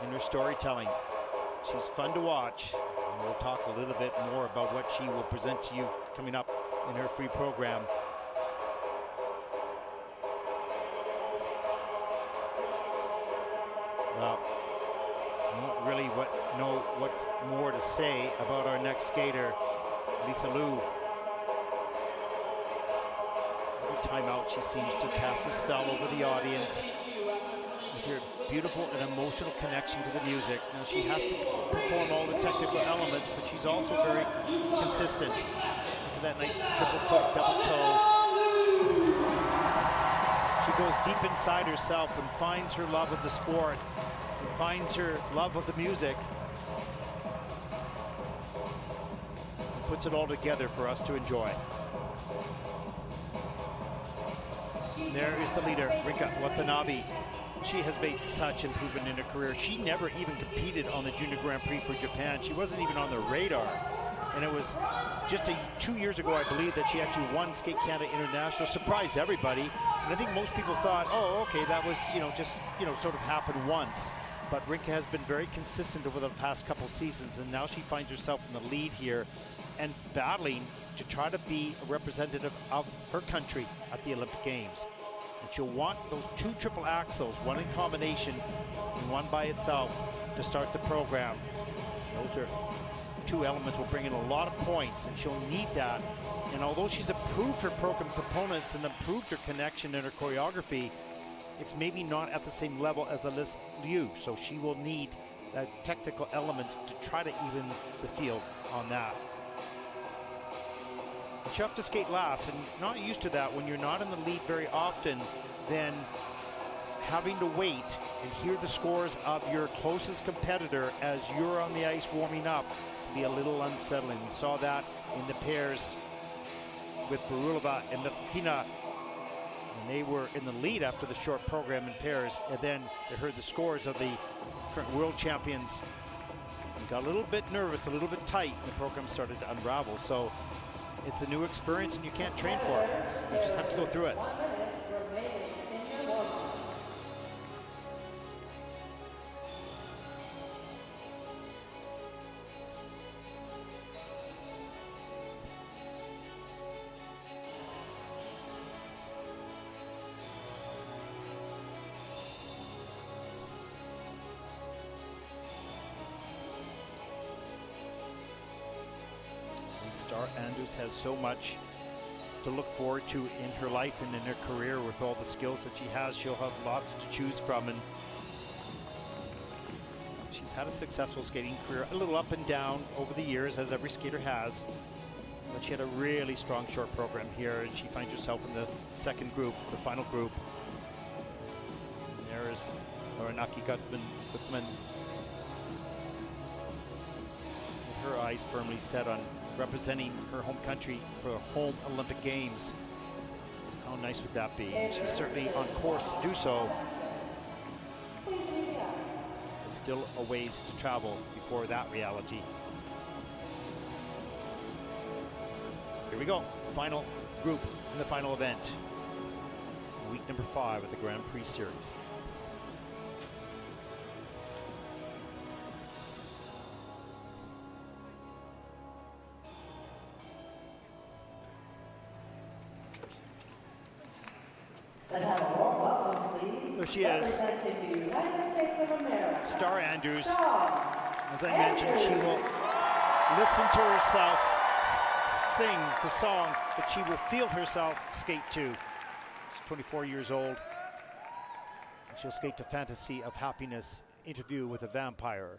in her storytelling. She's fun to watch. And we'll talk a little bit more about what she will present to you coming up in her free program. Well, I don't really know what more to say about our next skater, Alysa Liu. Every time out, she seems to cast a spell over the audience with her beautiful and emotional connection to the music. Now, she has to perform all the technical elements, but she's also very consistent. Look at that nice triple foot, double toe. She goes deep inside herself and finds her love of the sport and finds her love of the music and puts it all together for us to enjoy. And there is the leader, Rinka Watanabe. She has made such improvement in her career. She never even competed on the Junior Grand Prix for Japan. She wasn't even on the radar. And it was just 2 years ago, I believe, that she actually won Skate Canada International, surprised everybody. And I think most people thought, oh, okay, that was, just, sort of happened once. But Rinka has been very consistent over the past couple seasons, and now she finds herself in the lead here and battling to try to be a representative of her country at the Olympic Games. And she'll want those 2 triple axels, one in combination and one by itself, to start the program. Those are 2 elements will bring in a lot of points, and she'll need that. And although she's improved her program components and improved her connection and her choreography, it's maybe not at the same level as Alysa Liu, so she will need technical elements to try to even the field on that. But you have to skate last, and not used to that when you're not in the lead very often, then having to wait and hear the scores of your closest competitor as you're on the ice warming up can be a little unsettling. We saw that in the pairs with Barulova and Mefkina, and they were in the lead after the short program in pairs, and then they heard the scores of the current world champions and got a little bit nervous, a little bit tight, and the program started to unravel. So it's a new experience, and you can't train for it. You just have to go through it. Starr Andrews has so much to look forward to in her life and in her career. With all the skills that she has, she'll have lots to choose from, and she's had a successful skating career, a little up and down over the years, as every skater has, but she had a really strong short program here, and she finds herself in the second group, the final group. And there is Lara Naki Gutmann with her eyes firmly set on representing her home country for the home Olympic Games. How nice would that be? And she's certainly on course to do so. But still a ways to travel before that reality. Here we go. Final group in the final event. Week number 5 of the Grand Prix Series. Let's have a warm welcome, please. There she is. Representing the United States of America. Starr Andrews. Starr As I mentioned, she will listen to herself sing the song that she will feel herself skate to. She's 24 years old, and she'll skate to Fantasy of Happiness, Interview with a Vampire.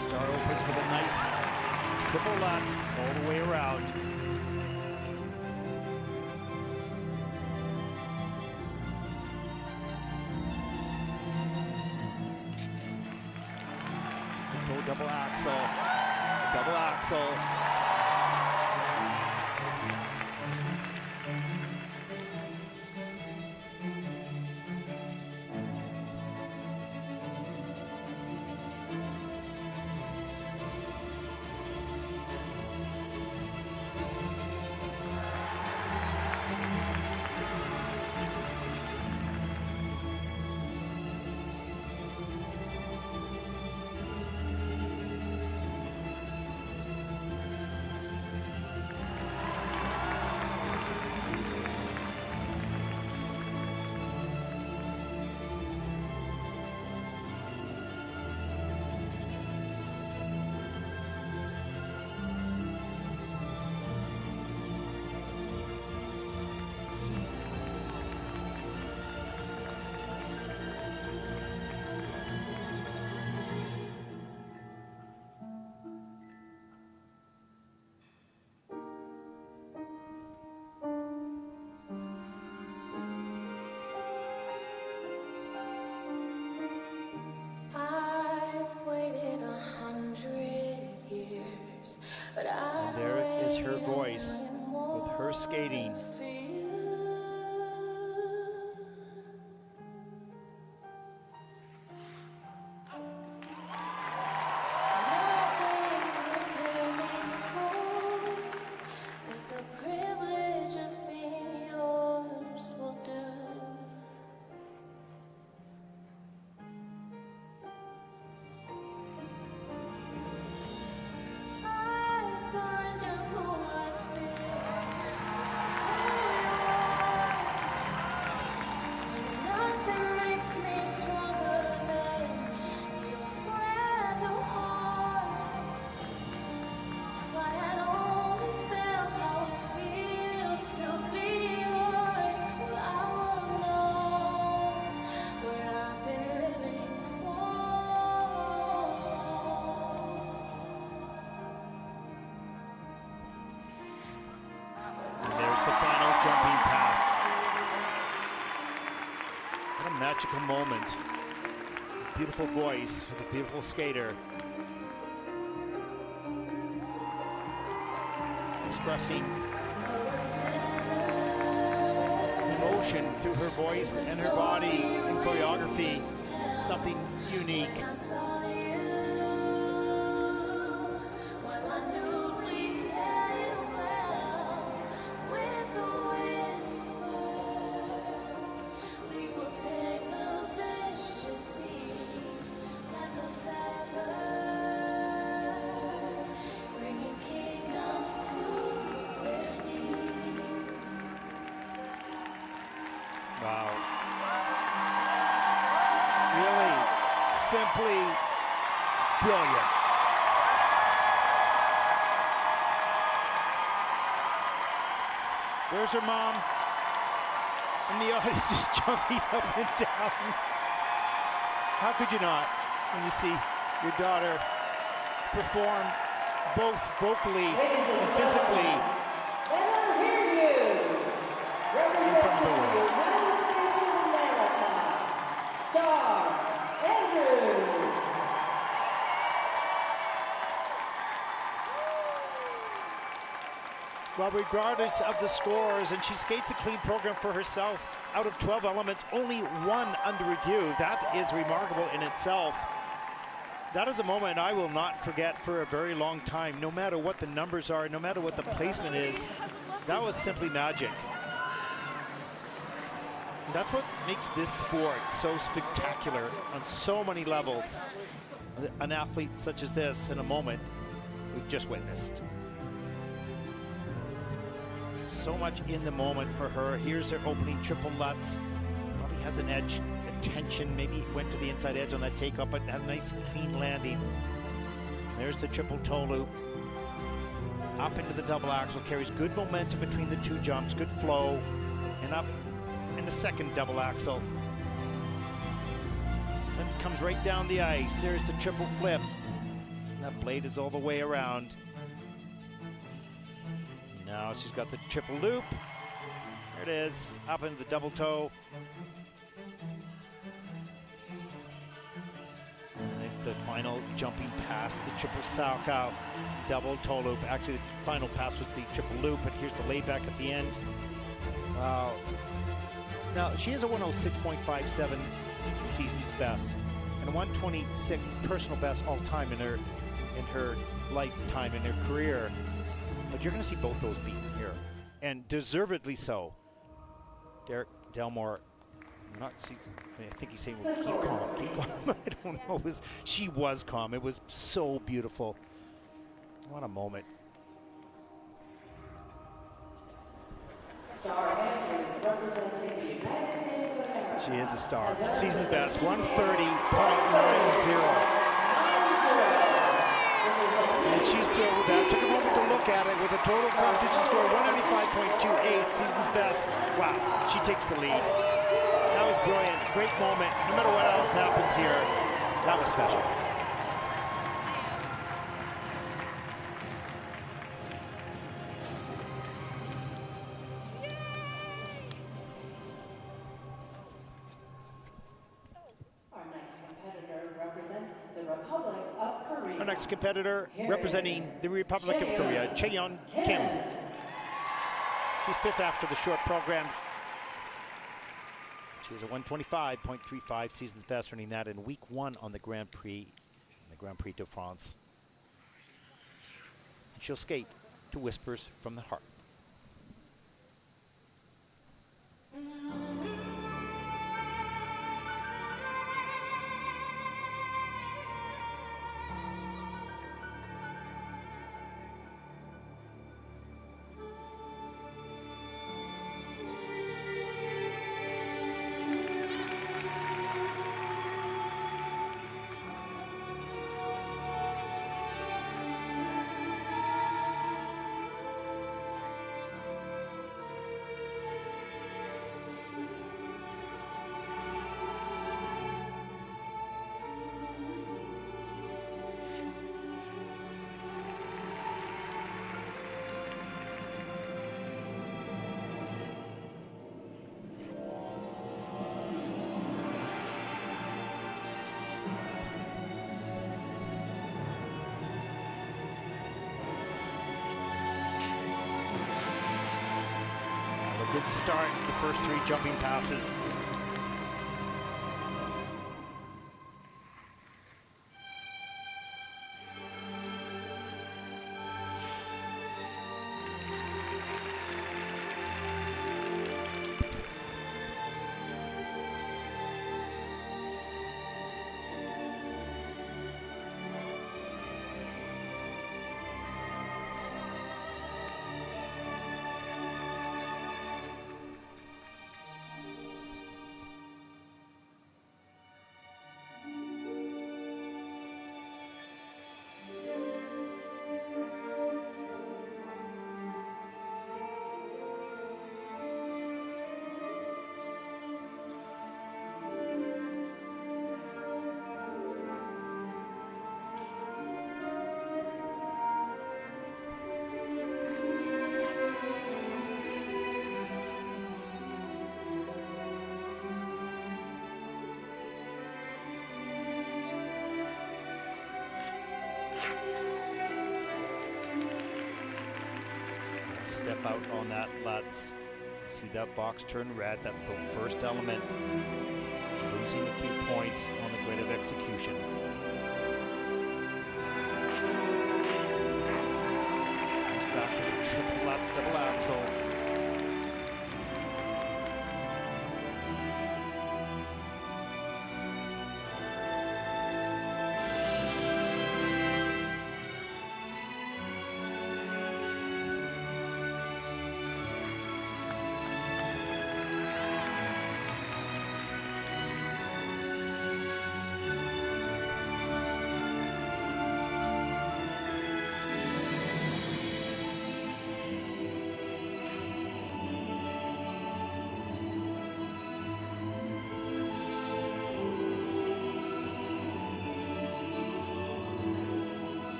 Starr opens with a nice triple lutz all the way around. Double axel, double axel. And there is her voice with her skating. Magical moment. Beautiful voice with a beautiful skater. Expressing emotion through her voice and her body and choreography. Something unique. Wow. Really simply brilliant. There's her mom. And the audience is jumping up and down. How could you not when you see your daughter perform both vocally and physically in front of the world? Starr Andrews. Well, regardless of the scores, and she skates a clean program for herself. Out of 12 elements, only one under review. That is remarkable in itself. That is a moment I will not forget for a very long time, no matter what the numbers are, no matter what the placement is. That was simply magic. That's what makes this sport so spectacular on so many levels. An athlete such as this in a moment we've just witnessed. So much in the moment for her. Here's her opening triple Lutz. Probably has an edge, a tension, maybe went to the inside edge on that takeoff, but has a nice clean landing. There's the triple toe loop. Up into the double axel, carries good momentum between the two jumps, good flow, and up in the second double axel. Then comes right down the ice. There's the triple flip. That blade is all the way around. Now she's got the triple loop. There it is, up into the double toe. And the final jumping pass, the triple Saatva, double toe loop. Actually, the final pass was the triple loop, but here's the layback at the end. Wow. Now, she has a 106.57 season's best and a 126 personal best all time in her lifetime, in her career. But you're going to see both those beaten here, and deservedly so. Derek Delmore, I think he's saying, well, keep calm, keep calm. I don't know. She was calm. It was so beautiful. What a moment. Starr Andrews representing the United States of America. She is a star. Season's best, 130.90. And she's thrilled with that. Took a moment to look at it with a total competition score 195.28, season's best. Wow, she takes the lead. That was brilliant, great moment. No matter what else happens here, that was special. next competitor, representing the Republic of Korea, Chaeyeon Kim. She's 5th after the short program. She has a 125.35 season's best, earning that in week 1 on the Grand Prix de France. And she'll skate to Whispers from the Heart. Good start, the first 3 jumping passes. Step out on that Lutz. See that box turn red. That's the first element. Losing a few points on the grid of execution. Back to the triple Lutz double axel.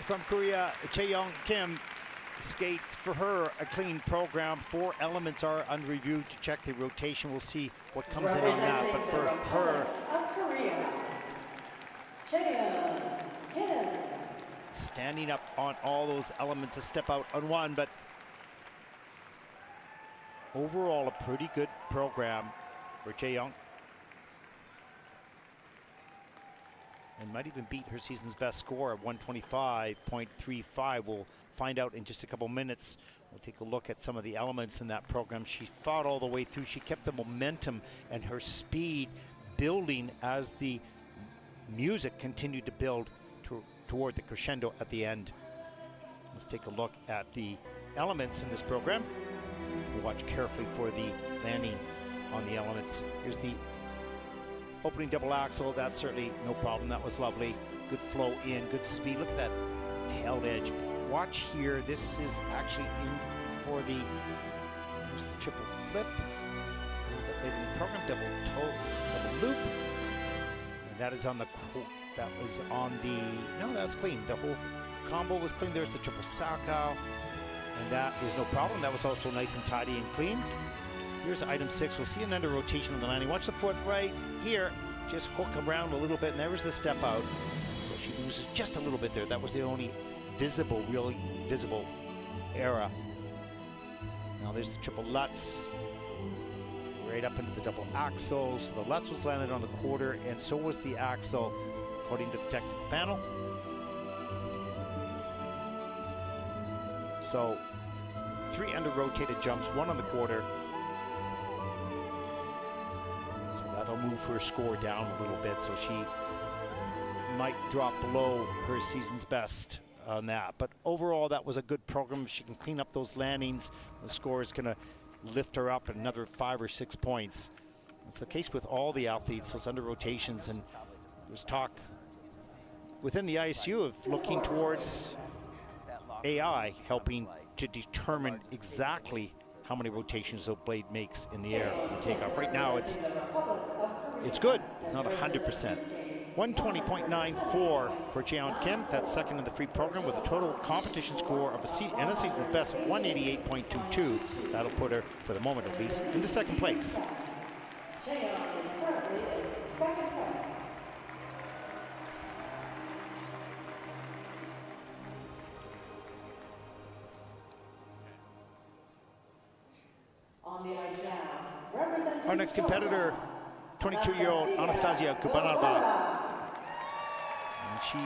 From Korea, Chaeyeon Kim skates for her a clean program. 4 elements are under review to check the rotation. We'll see what comes in on that. But for her, of Korea, Chaeyeon Kim. Standing up on all those elements, a step out on one, but overall, a pretty good program for Chaeyeon. And might even beat her season's best score at 125.35. We'll find out in just a couple minutes. We'll take a look at some of the elements in that program. She fought all the way through. She kept the momentum and her speed building as the music continued to build toward the crescendo at the end. Let's take a look at the elements in this program. We'll watch carefully for the landing on the elements. Here's the opening double axel. That's certainly no problem. That was lovely. Good flow in, good speed. Look at that held edge. Watch here. This is actually in for the, here's the triple flip. Later in the program, double toe, double loop. And that is on the, that was on the, no, that's clean. The whole combo was clean. There's the triple sakao. And that is no problem. That was also nice and tidy and clean. Here's item 6. We'll see an under rotation on the landing. Watch the foot right here. Just hook around a little bit, and there was the step out. So she loses just a little bit there. That was the only visible, really visible error. Now there's the triple Lutz. Right up into the double axle. So the Lutz was landed on the quarter, and so was the axle, according to the technical panel. So 3 under rotated jumps, 1 on the quarter. So that'll move her score down a little bit, so she might drop below her season's best on that. But overall, that was a good program. If she can clean up those landings, the score is going to lift her up another 5 or 6 points. It's the case with all the athletes, those under rotations, and there's talk within the ISU of looking towards AI helping to determine exactly how many rotations the blade makes in the air in the takeoff. Right now it's good, not 100%. 120.94 for Chaeyeon Kim. That's second in the free program with a total competition score of a season's best of 188.22. That'll put her, for the moment at least, into second place. Our next competitor, 22-year-old Anastasiia Gubanova. And she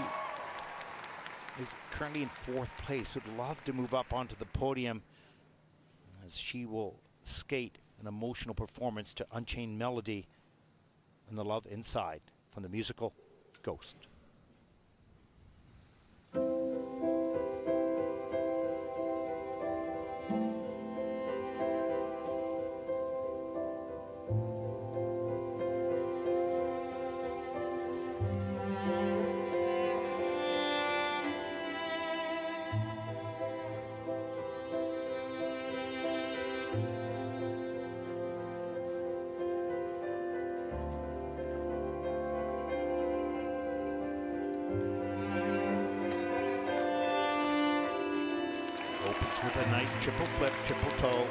is currently in 4th place. Would love to move up onto the podium as she will skate an emotional performance to Unchained Melody and the Love Inside from the musical Ghost. With a nice triple flip, triple toe.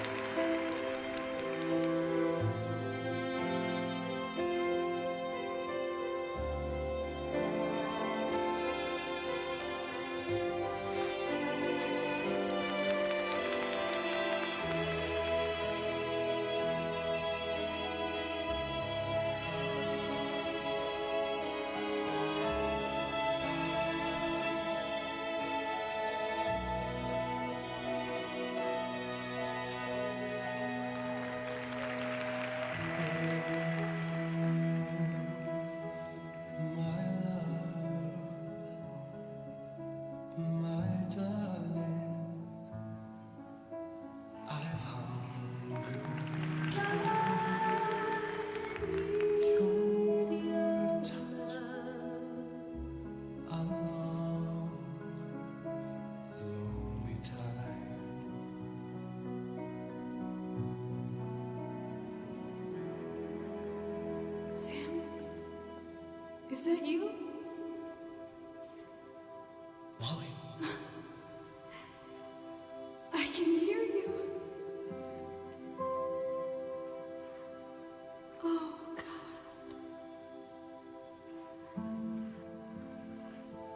Is that you? Molly. I can hear you. Oh, God.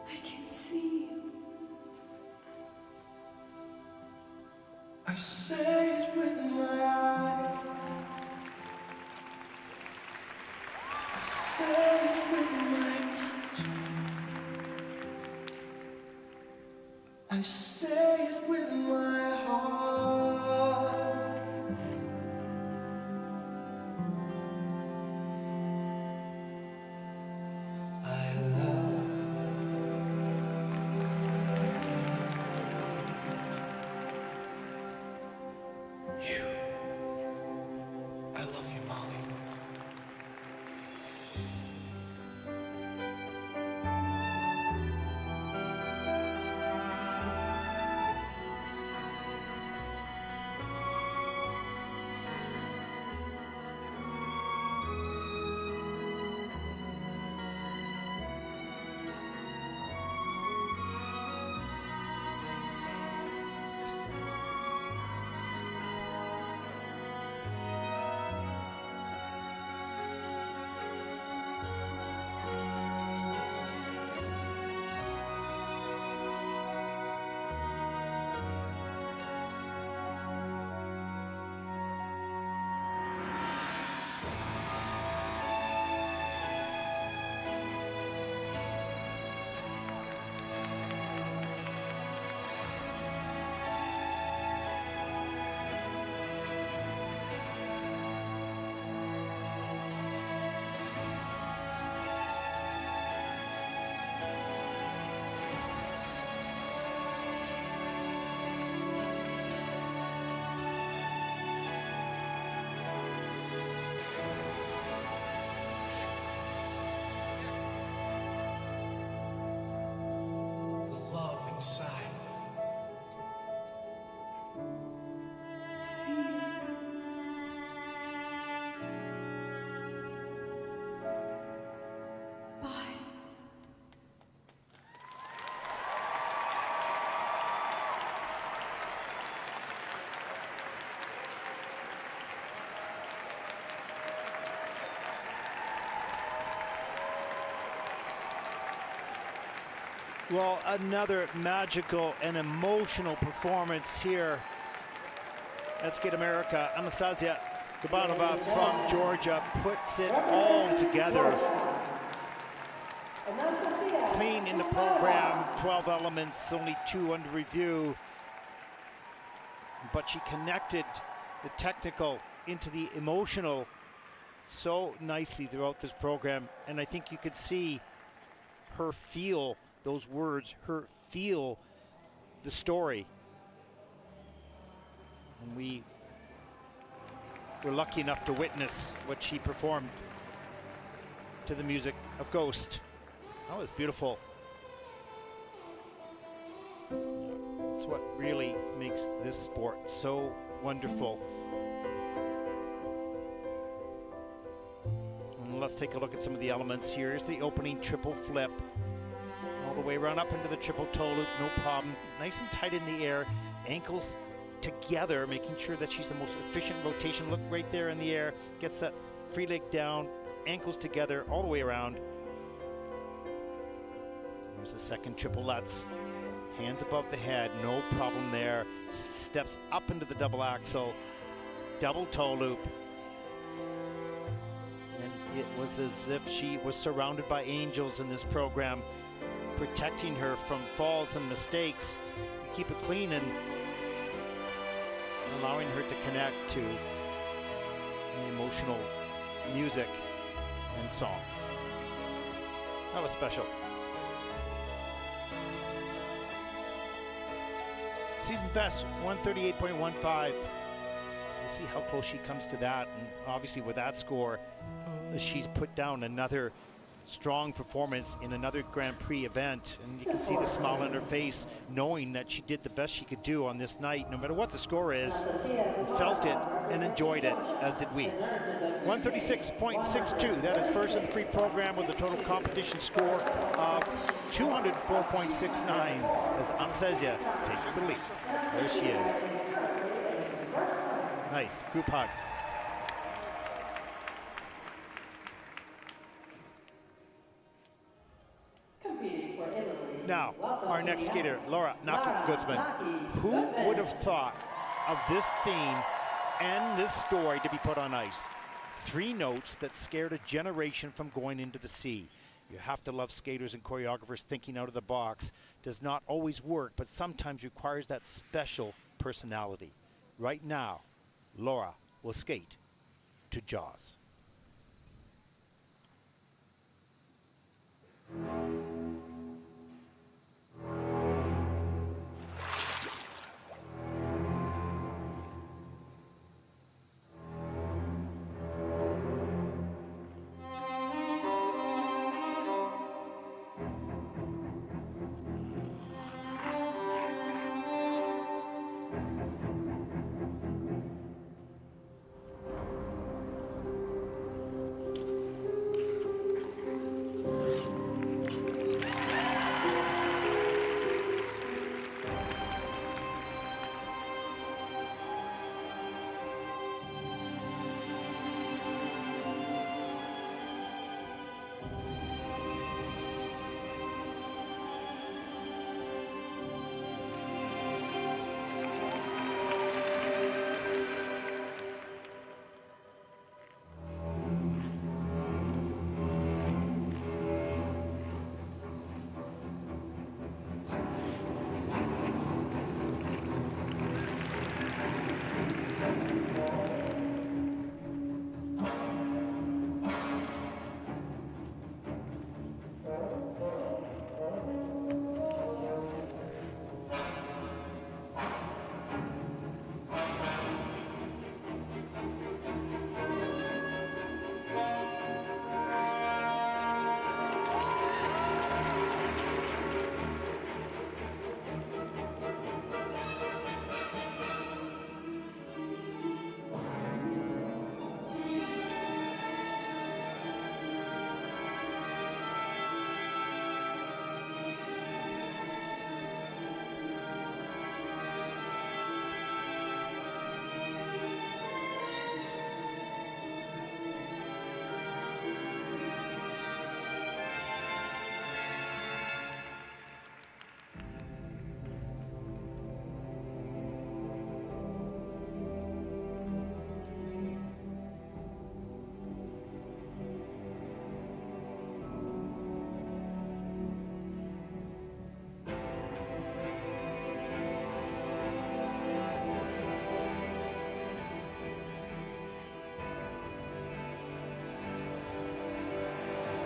I can see you. I say it with my eyes. say it with my heart. I love you. I love you, Molly. See you. Bye. Well, another magical and emotional performance here at Skate America. Anastasiia Gubanova from Georgia puts it all together. Clean in the program, 12 elements, only 2 under review. But she connected the technical into the emotional so nicely throughout this program. And I think you could see her feel those words, her feel the story. And we were lucky enough to witness what she performed to the music of Ghost. That was beautiful. It's what really makes this sport so wonderful. And let's take a look at some of the elements here. Here's the opening triple flip. All the way around up into the triple toe loop, no problem. Nice and tight in the air, ankles together, making sure that she's the most efficient rotation. Look right there in the air, gets that free leg down, ankles together, all the way around. There's the second triple Lutz. Hands above the head, no problem there. Steps up into the double axel, double toe loop. And it was as if she was surrounded by angels in this program, protecting her from falls and mistakes. Keep it clean and allowing her to connect to the emotional music and song. That was special. Season best, 138.15. We'll see how close she comes to that. And obviously with that score, she's put down another strong performance in another Grand Prix event. And you can see the smile on her face, knowing that she did the best she could do on this night, no matter what the score is. Felt it and enjoyed it, as did we. 136.62, that is first in the free program with a total competition score of 204.69 as Anastasiia takes the lead. There she is. Nice, group hug. Now, our next skater, Lara Naki Gutmann. Who would have thought of this theme and this story to be put on ice? 3 notes that scared a generation from going into the sea. You have to love skaters and choreographers thinking out of the box. Does not always work, but sometimes requires that special personality. Right now, Laura will skate to Jaws.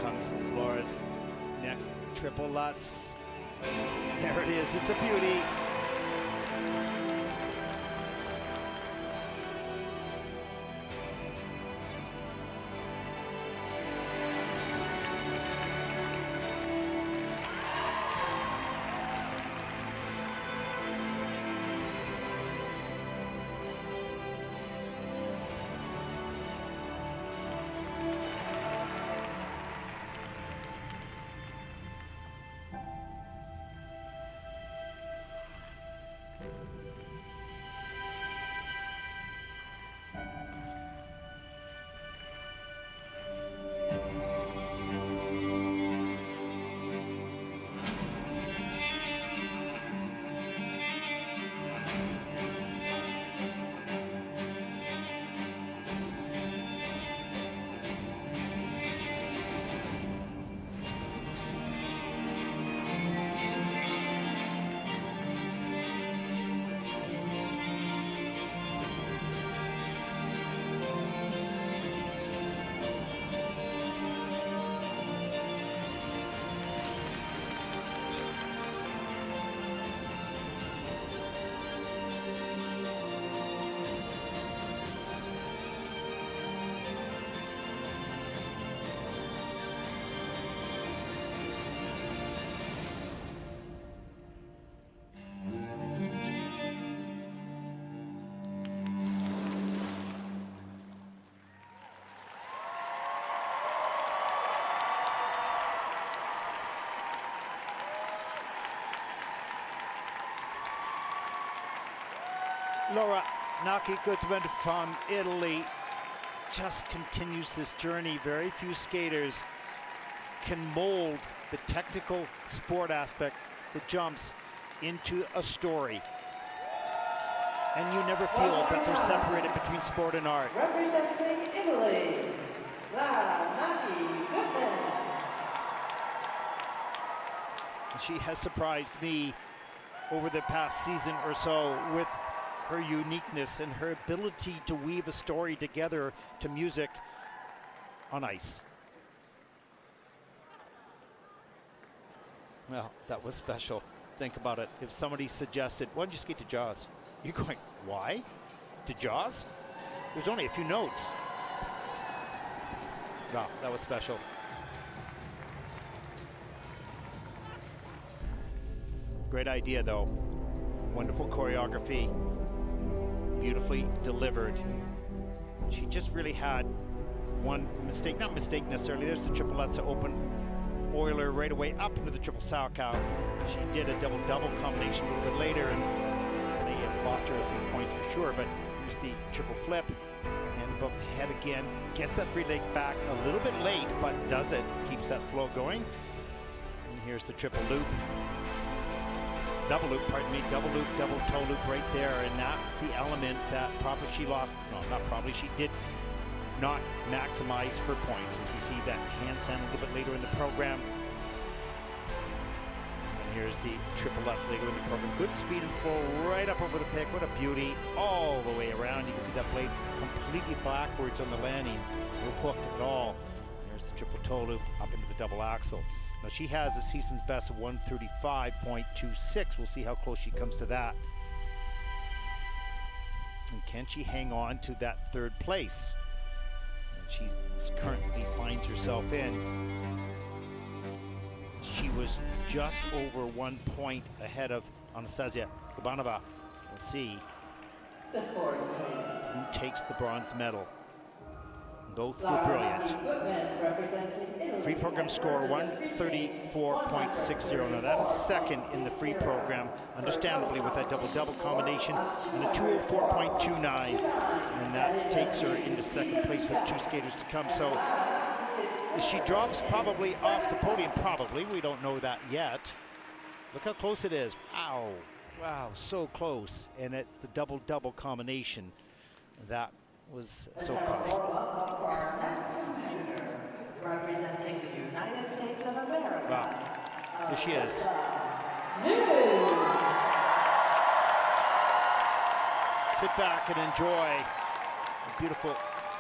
Comes Laura's next triple Lutz. There it is, it's a beauty. Lara Naki Gutmann from Italy just continues this journey. Very few skaters can mold the technical sport aspect, the jumps, into a story. And you never feel that they're separated between sport and art. Representing Italy, Lara Naki Gutmann. she has surprised me over the past season or so with her uniqueness and her ability to weave a story together to music on ice. Well, that was special. Think about it. If somebody suggested, why don't you skate to Jaws? You're going, why? To Jaws? There's only a few notes. Wow, that was special. Great idea, though. Wonderful choreography. Beautifully delivered. She just really had one mistake. Not mistake necessarily. There's the triple to open Euler right away up into the triple Salchow. She did a double-double combination a little bit later, and they had lost her a few points for sure, but here's the triple flip. And above the head again. Gets that free leg back a little bit late, but does it. Keeps that flow going. And here's the triple loop. Double loop, pardon me, double loop, double toe loop right there, and that's the element that probably she lost, no, not probably, she did not maximize her points, as we see that handstand a little bit later in the program. And here's the triple lutz later in the program. Good speed and flow right up over the pick, what a beauty, all the way around. You can see that blade completely backwards on the landing, no hook at all. There's the triple toe loop up into the double axel. Now she has a season's best of 135.26. We'll see how close she comes to that. And can she hang on to that third place? And she currently finds herself in. She was just over 1 point ahead of Anastasiia Gubanova. We'll see The scores, please. who takes the bronze medal. Both were Lara brilliant. Naki Gutmann, representing Italy, Free program has score earned a free 134.60. Now that is second in the free program, understandably with that double-double combination, and a 204.29, and that takes her into second place with two skaters to come. So she drops probably off the podium, probably. We don't know that yet. Look how close it is. Wow, wow, so close. And it's the double-double combination that was so close. For our next competitor, representing the United States of America. Wow, here she is. Sit back and enjoy the beautiful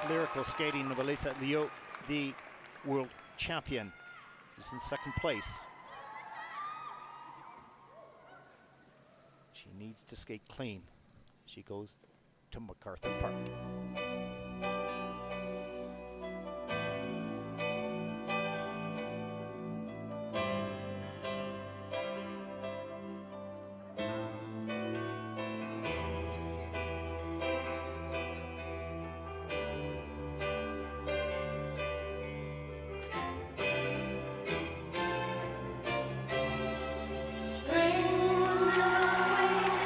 lyrical skating of Alysa Liu, the world champion. She's in second place. She needs to skate clean. She goes to MacArthur Park. Spring was never waiting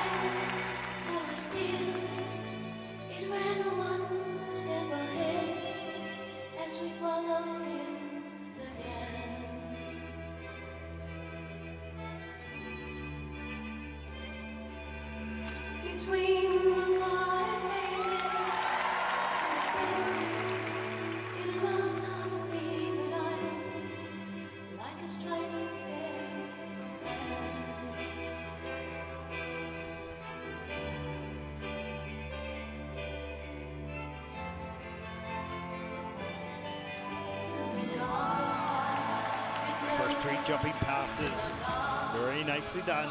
for us, dear. It ran one step ahead as we followed in the dance. Between the cotton pages, it knows how to be, but I am like a striped pair of pants. First three jumping passes, very nicely done.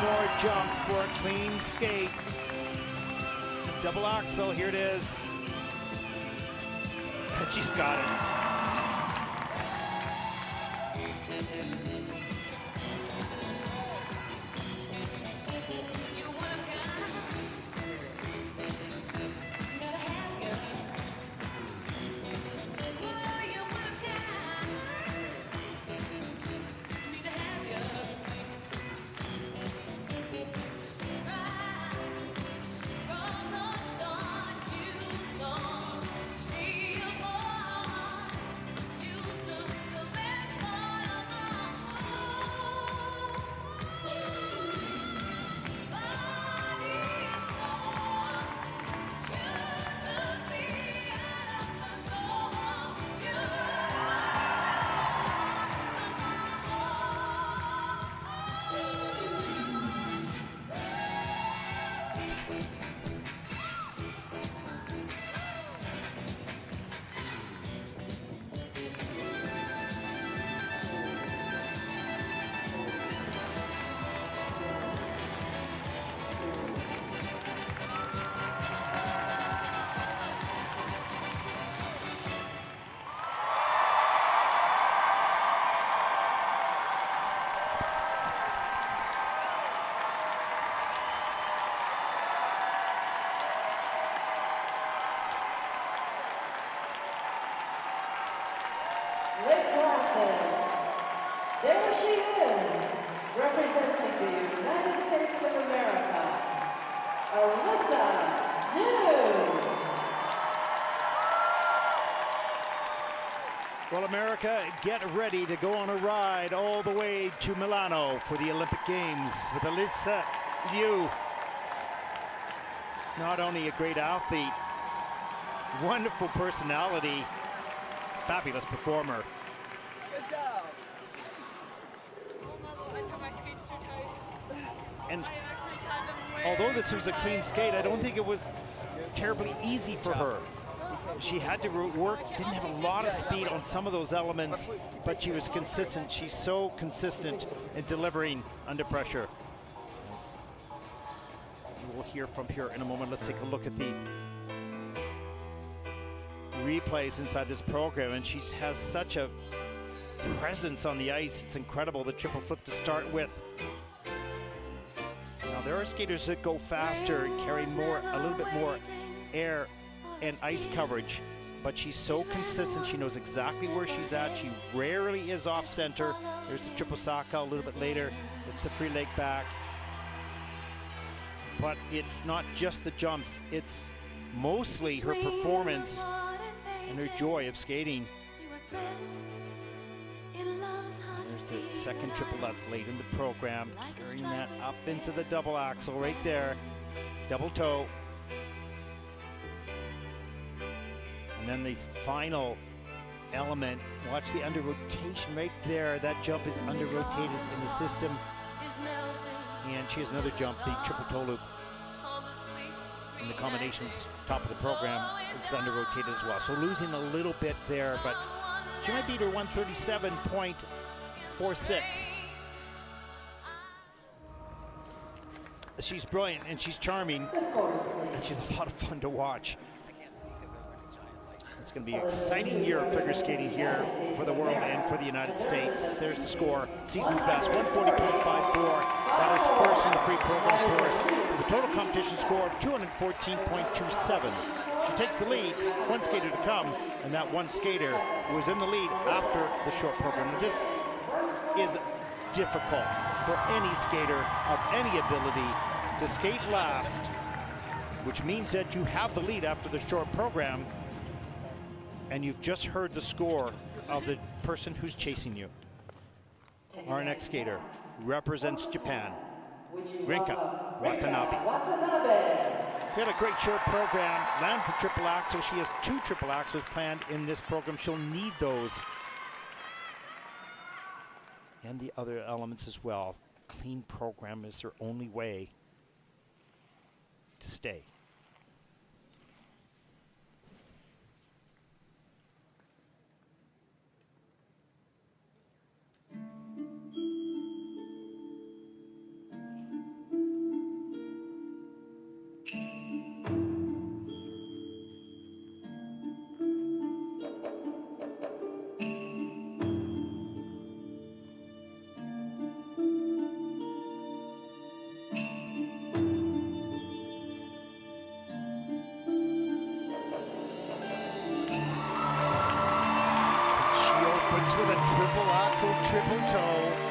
more jump for a clean skate. Double axel, here it is. And she's got it. Lake Placid. There she is, representing the United States of America, Alysa Liu. Well, America, get ready to go on a ride all the way to Milano for the Olympic Games with Alysa Liu. Not only a great athlete, wonderful personality, fabulous performer. Good job. I tied my skates too tight. And I actually tied them way although this was a too clean tight. skate, I don't think it was terribly easy for her. She had to work, didn't have a lot of speed on some of those elements, but she was consistent. She's so consistent in delivering under pressure. As you will hear from here in a moment. Let's take a look at the replays inside this program, and she has such a presence on the ice. It's incredible. The triple flip to start with. Now there are skaters that go faster and carry more, a little bit more air and ice coverage, but she's so consistent. She knows exactly where she's at. She rarely is off center. There's the triple saka a little bit later. It's the free leg back. But it's not just the jumps. It's mostly her performance and her joy of skating. There's the second triple that's late in the program, carrying that up into the double axel right there. Double toe. And then the final element, watch the under rotation right there. That jump is under rotated in the system. And she has another jump, the triple toe loop. And the combinations, top of the program, is under rotated as well. So losing a little bit there, but she might beat her 137.46. She's brilliant and she's charming and she's a lot of fun to watch. It's going to be an exciting year of figure skating here for the world and for the United States. There's the score. Season's best, 140.54. That is first in the free program course. The total competition score of 214.27. She takes the lead, one skater to come, and that one skater was in the lead after the short program. This is difficult for any skater of any ability to skate last, which means that you have the lead after the short program. And you've just heard the score of the person who's chasing you. Our next skater represents Japan, Rinka Watanabe. She had a great short program, lands a triple axel. She has 2 triple axels planned in this program. She'll need those. And the other elements as well. A clean program is her only way to stay. with a triple axel, triple toe.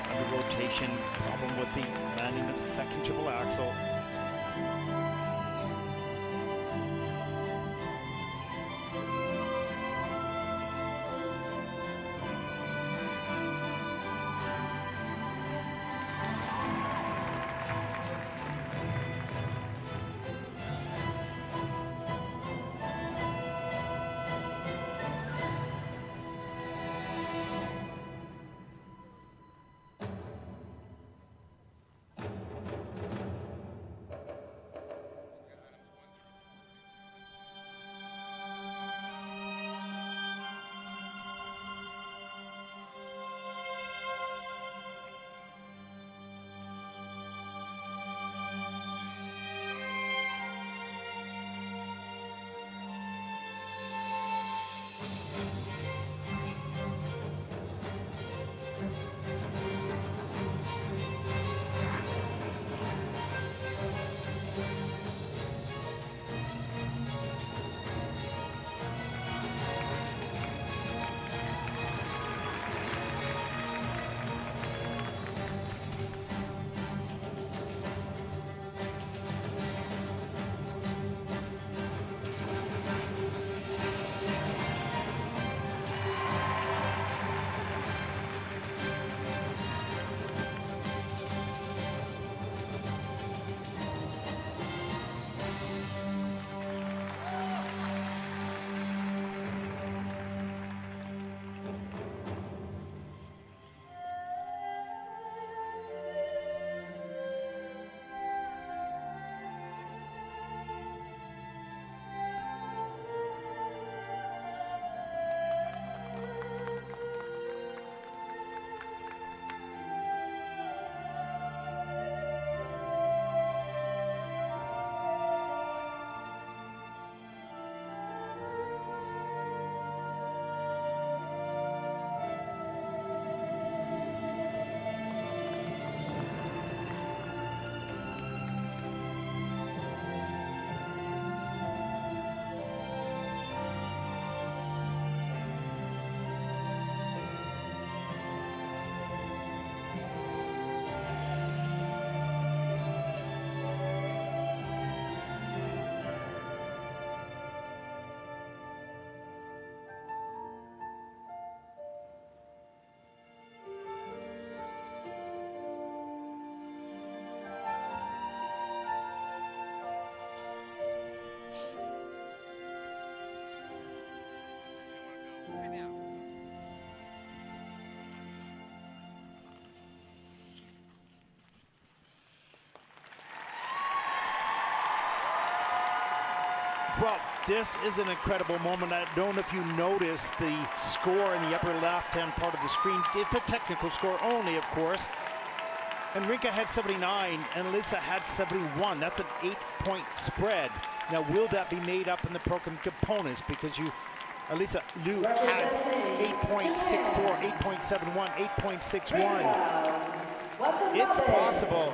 Under rotation, problem with the landing of the second triple axel. Well, this is an incredible moment. I don't know if you noticed the score in the upper left-hand part of the screen. It's a technical score only, of course. And Rinka had 79, and Alysa had 71. That's an 8-point spread. Now, will that be made up in the program components? Because Alysa Liu had 8.64, 8.71, 8.61. It's possible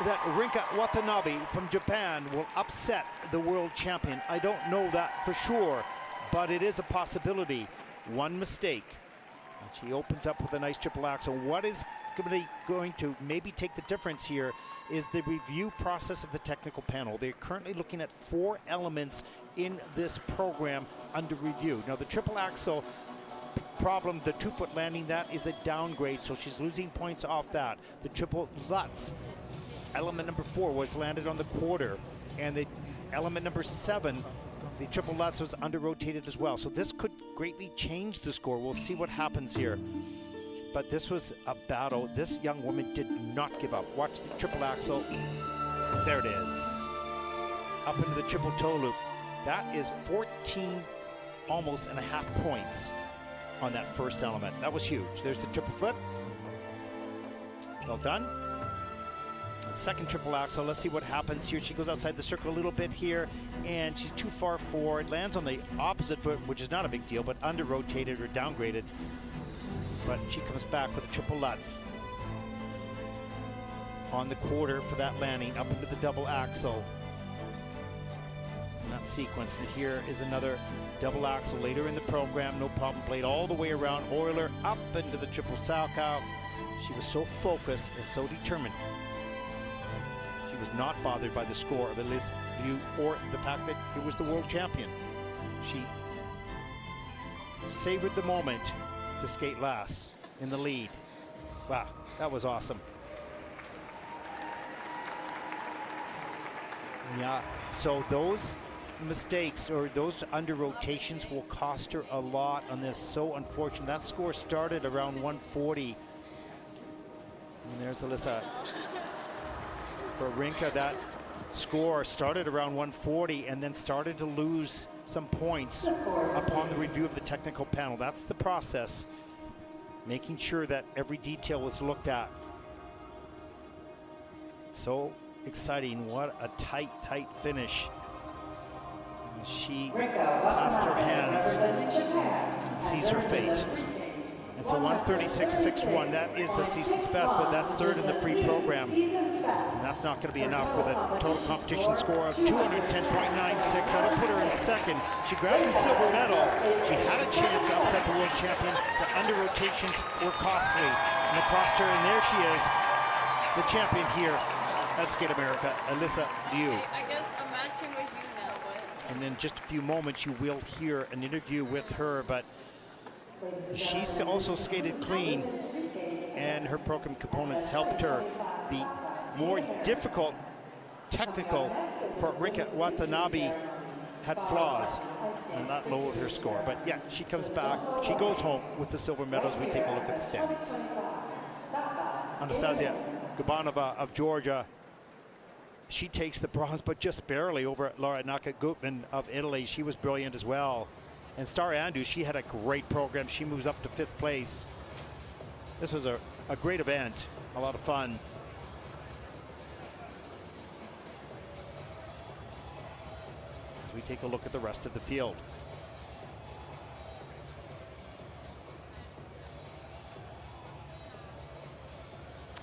that Rinka Watanabe from Japan will upset the world champion. I don't know that for sure, but it is a possibility. One mistake, and she opens up with a nice triple axel. What is going to maybe take the difference here is the review process of the technical panel. They're currently looking at 4 elements in this program under review. Now, the triple axel problem, the 2-foot landing, that is a downgrade, so she's losing points off that. The triple Lutz, element number 4, was landed on the quarter, and the element number 7, the triple Lutz, was under-rotated as well. So this could greatly change the score. We'll see what happens here. But this was a battle. This young woman did not give up. Watch the triple axel. There it is. Up into the triple toe loop. That is 14 almost and a half points on that first element. That was huge. There's the triple flip. Well done. And second triple axel. Let's see what happens here. She goes outside the circle a little bit here, and she's too far forward. Lands on the opposite foot, which is not a big deal, but under-rotated or downgraded. But she comes back with a triple Lutz on the quarter for that landing, up into the double axel. And that sequence. And here is another double axel later in the program. No problem. Played all the way around Euler, up into the triple Salchow. She was so focused and so determined. She was not bothered by the score of Alysa Liu or the fact that it was the world champion. She savored the moment to skate last in the lead. Wow, that was awesome. Yeah, so those mistakes or those under rotations will cost her a lot on this. So unfortunate. That score started around 140. And there's Alysa. For Rinka, that score started around 140 and then started to lose some points upon the review of the technical panel. That's the process. Making sure that every detail was looked at. So exciting. What a tight finish. She clasps her hands and sees her fate. It's a 136.61. That is the season's best, but that's third in the free program. And that's not going to be enough with a total competition score of 210.96. That'll put her in second. She grabbed the silver medal. She had a chance to upset the world champion. The under rotations were costly. And it cost her, and there she is, the champion here at Skate America, Alysa Liu. I guess I'm matching with you now, but... And in just a few moments, you will hear an interview with her, but she's also skated clean, and her program components helped her. The more difficult technical for Rinka Watanabe had flaws, and that lowered her score. But yeah, she comes back. She goes home with the silver medals. We take a look at the standings. Anastasiia Gubanova of Georgia. She takes the bronze, but just barely over Lara Naki Gutmann of Italy. She was brilliant as well. And Starr Andrews, she had a great program. She moves up to 5th place. This was a great event, a lot of fun. As we take a look at the rest of the field.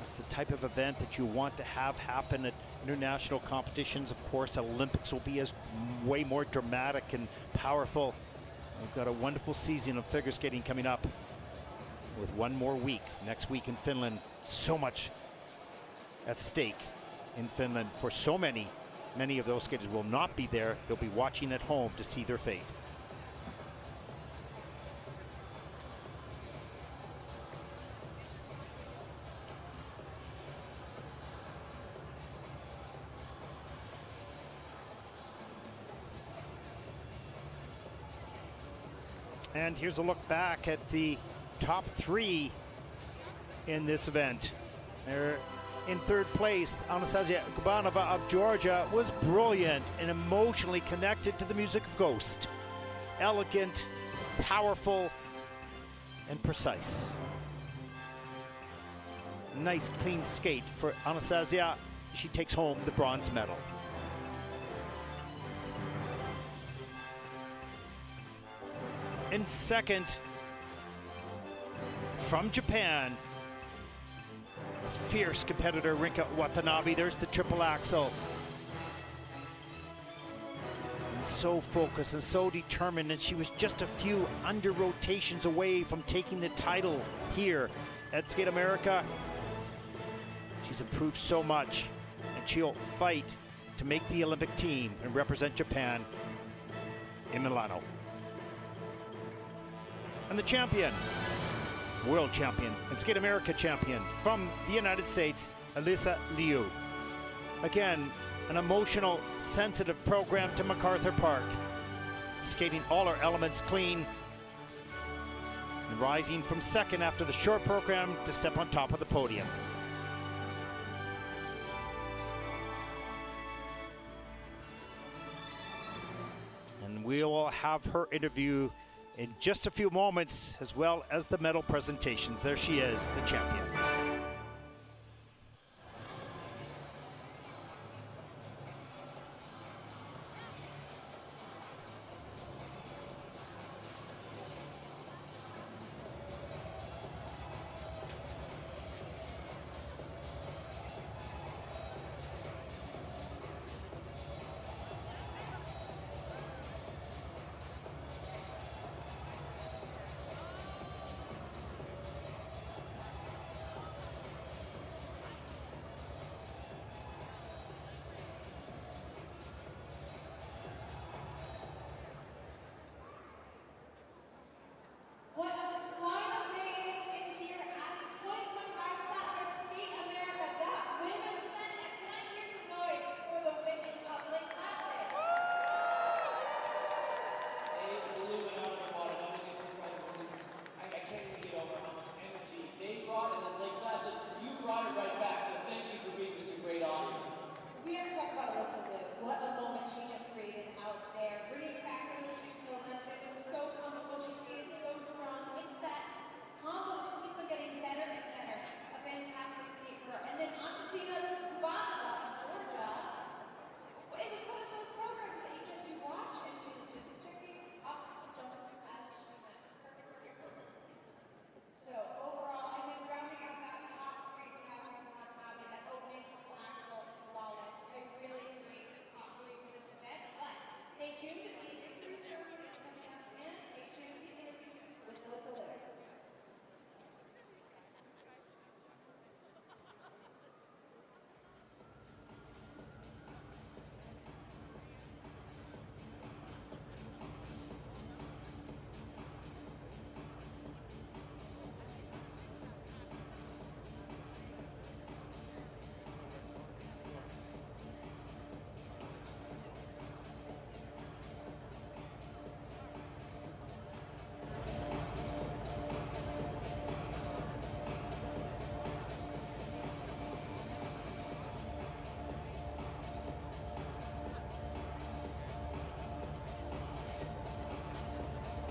It's the type of event that you want to have happen at international competitions. Of course, Olympics will be as way more dramatic and powerful. We've got a wonderful season of figure skating coming up with one more week next week in Finland. So much at stake in Finland for so many. Many of those skaters will not be there. They'll be watching at home to see their fate. And here's a look back at the top 3 in this event. They're in 3rd place. Anastasiia Gubanova of Georgia was brilliant and emotionally connected to the music of Ghost. Elegant, powerful, and precise. Nice clean skate for Anastasiia. She takes home the bronze medal. In 2nd, from Japan, fierce competitor Rinka Watanabe. There's the triple axel. And so focused and so determined, and she was just a few under rotations away from taking the title here at Skate America. She's improved so much, and she'll fight to make the Olympic team and represent Japan in Milano. And the champion, world champion, and Skate America champion from the United States, Alysa Liu. Again, an emotional, sensitive program to MacArthur Park. Skating all her elements clean. And rising from 2nd after the short program to step on top of the podium. we will have her interview in just a few moments, as well as the medal presentations. There she is, the champion. What a final day it has been here at the 2025 Saatva Skate America. That women's event, and can I hear some noise for the women of Lake Placid? They blew it out of the water. That was the first right of women's. I can't even get over how much energy they brought, and then Lake Placid, you brought it right back. So thank you for being such a great honor. We have to talk about Alysa Liu. What a moment she has created out there. Bringing back those two programs that were so comfortable. She skated so strong. It's that combo that just keeps on getting better and better. A fantastic skate for her. And then Anastasiia Gubanova of Georgia. It was one of those programs that you watch and she was just checking off the jumps as she went. Perfect. So overall, and then rounding out that top three, we have Rinka Watanabe, that opening triple axel, flawless. A really great top three for this event. But stay tuned to the victory ceremony is coming up and a champion interview with Alysa Liu.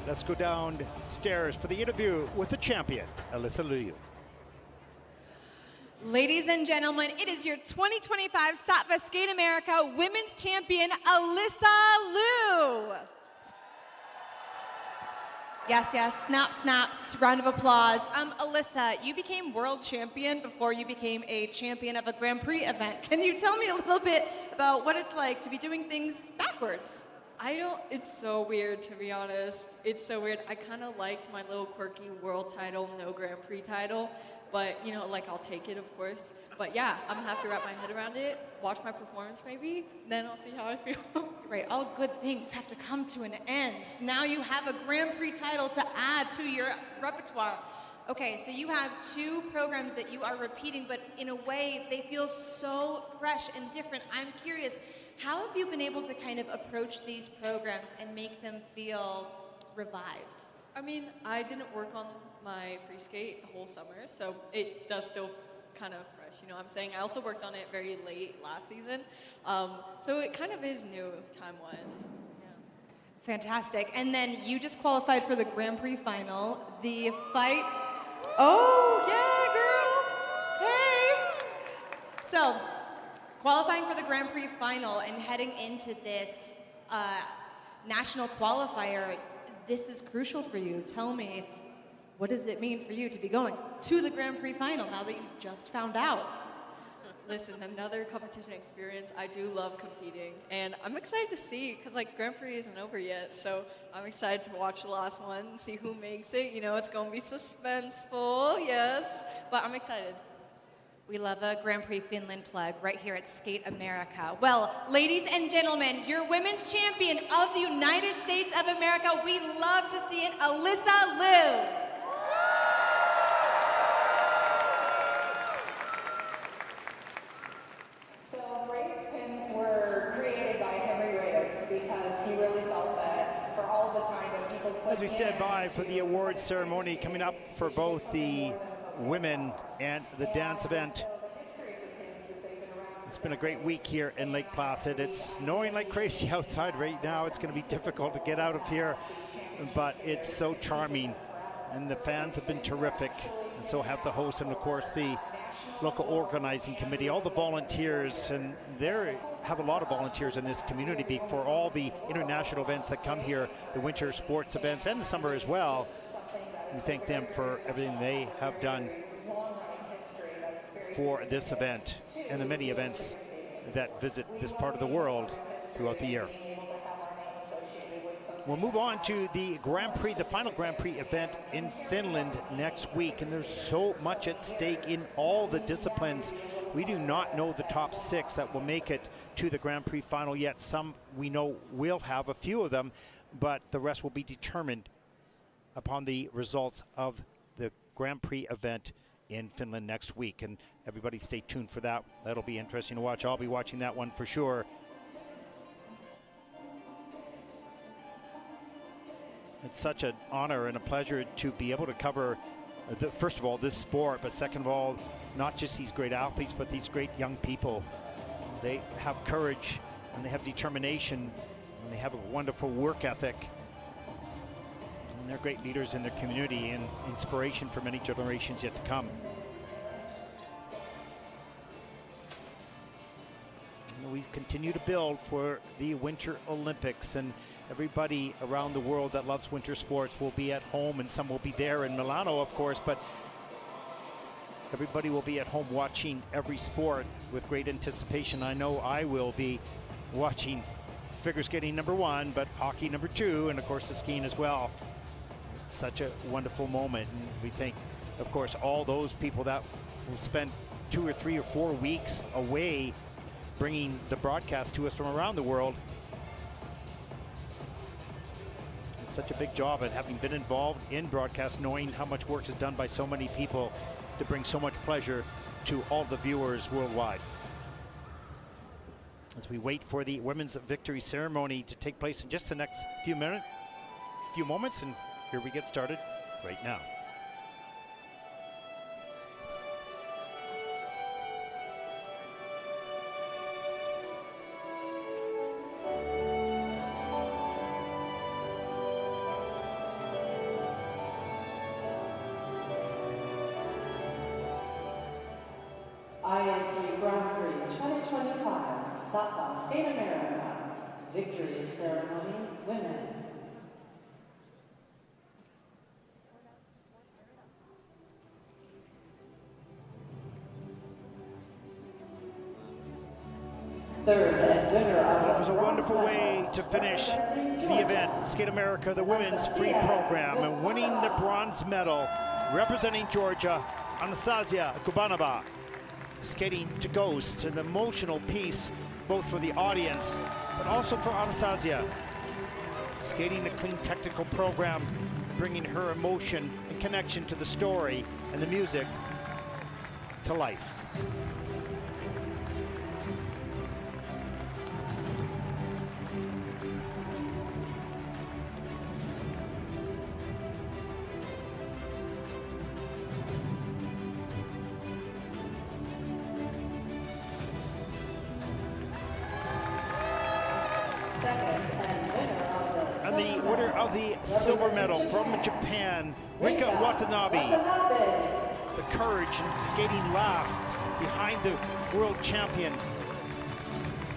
Let's go downstairs for the interview with the champion, Alysa Liu. Ladies and gentlemen, it is your 2025 Saatva Skate America Women's Champion, Alysa Liu. Yes, yes, snaps, round of applause. Alysa, you became world champion before you became a champion of a Grand Prix event. Can you tell me a little bit about what it's like to be doing things backwards? It's so weird, to be honest. It's so weird. I kind of liked my little quirky world title, no Grand Prix title, but I'll take it, of course. But yeah, I'm gonna have to wrap my head around it, watch my performance maybe, then I'll see how I feel. Right, all good things have to come to an end. Now you have a Grand Prix title to add to your repertoire. Okay, so you have two programs that you are repeating, but in a way they feel so fresh and different. I'm curious, how have you been able to kind of approach these programs and make them feel revived? I mean, I didn't work on my free skate the whole summer, so it does still kind of fresh, you know what I'm saying? I also worked on it very late last season, so it kind of is new time-wise. Yeah. Fantastic. And then you just qualified for the Grand Prix final. The fight... Oh, yeah, girl! Hey! So, qualifying for the Grand Prix final and heading into this national qualifier, this is crucial for you. Tell me, what does it mean for you to be going to the Grand Prix final now that you've just found out? Listen, another competition experience. I do love competing, and I'm excited to see, because Grand Prix isn't over yet, so I'm excited to watch the last one, see who makes it. You know, it's going to be suspenseful, yes, but I'm excited. We love a Grand Prix Finland plug right here at Skate America. Well, ladies and gentlemen, your women's champion of the United States of America, we love to see it, Alysa Liu. So Raiders pins were created by Henry Raiders because he really felt that for all the time that people put As we stand by for the awards ceremony coming up for both the women and the dance event. It's been a great week here in Lake Placid. It's snowing like crazy outside right now. It's going to be difficult to get out of here, but it's so charming, and the fans have been terrific, and so have the hosts and, of course, the local organizing committee, all the volunteers, and they have a lot of volunteers in this community for all the international events that come here, the winter sports events and the summer as well. We thank them for everything they have done for this event and the many events that visit this part of the world throughout the year. We'll move on to the Grand Prix, the final Grand Prix event in Finland next week, and there's so much at stake in all the disciplines. We do not know the top 6 that will make it to the Grand Prix final yet. Some we know will have, a few of them, but the rest will be determined upon the results of the Grand Prix event in Finland next week, and everybody stay tuned for that. That'll be interesting to watch. I'll be watching that one for sure. It's such an honor and a pleasure to be able to cover, first of all, this sport, but second of all, not just these great athletes, but these great young people. They have courage, and they have determination, and they have a wonderful work ethic. And they're great leaders in their community and inspiration for many generations yet to come. And we continue to build for the Winter Olympics, and everybody around the world that loves winter sports will be at home, and some will be there in Milano, of course, but everybody will be at home watching every sport with great anticipation. I know I will be watching figure skating #1, but hockey #2, and of course the skiing as well. Such a wonderful moment, and we thank, of course, all those people that will spend 2 or 3 or 4 weeks away bringing the broadcast to us from around the world. It's such a big job, and having been involved in broadcast, knowing how much work is done by so many people to bring so much pleasure to all the viewers worldwide. As we wait for the women's victory ceremony to take place in just the next few moments, and here we get started right now. ISU Grand Prix 2025, Saatva, State America, Victory Ceremony, Women. Third and winner of That was a wonderful way to finish the event. Skate America, the women's free program, and winning the bronze medal, representing Georgia, Anastasiia Gubanova. Skating to Ghost, an emotional piece both for the audience but also for Anastasiia. Skating a clean technical program, bringing her emotion and connection to the story and the music to life. The silver medal from Japan, Rinka Watanabe. The courage in skating last behind the world champion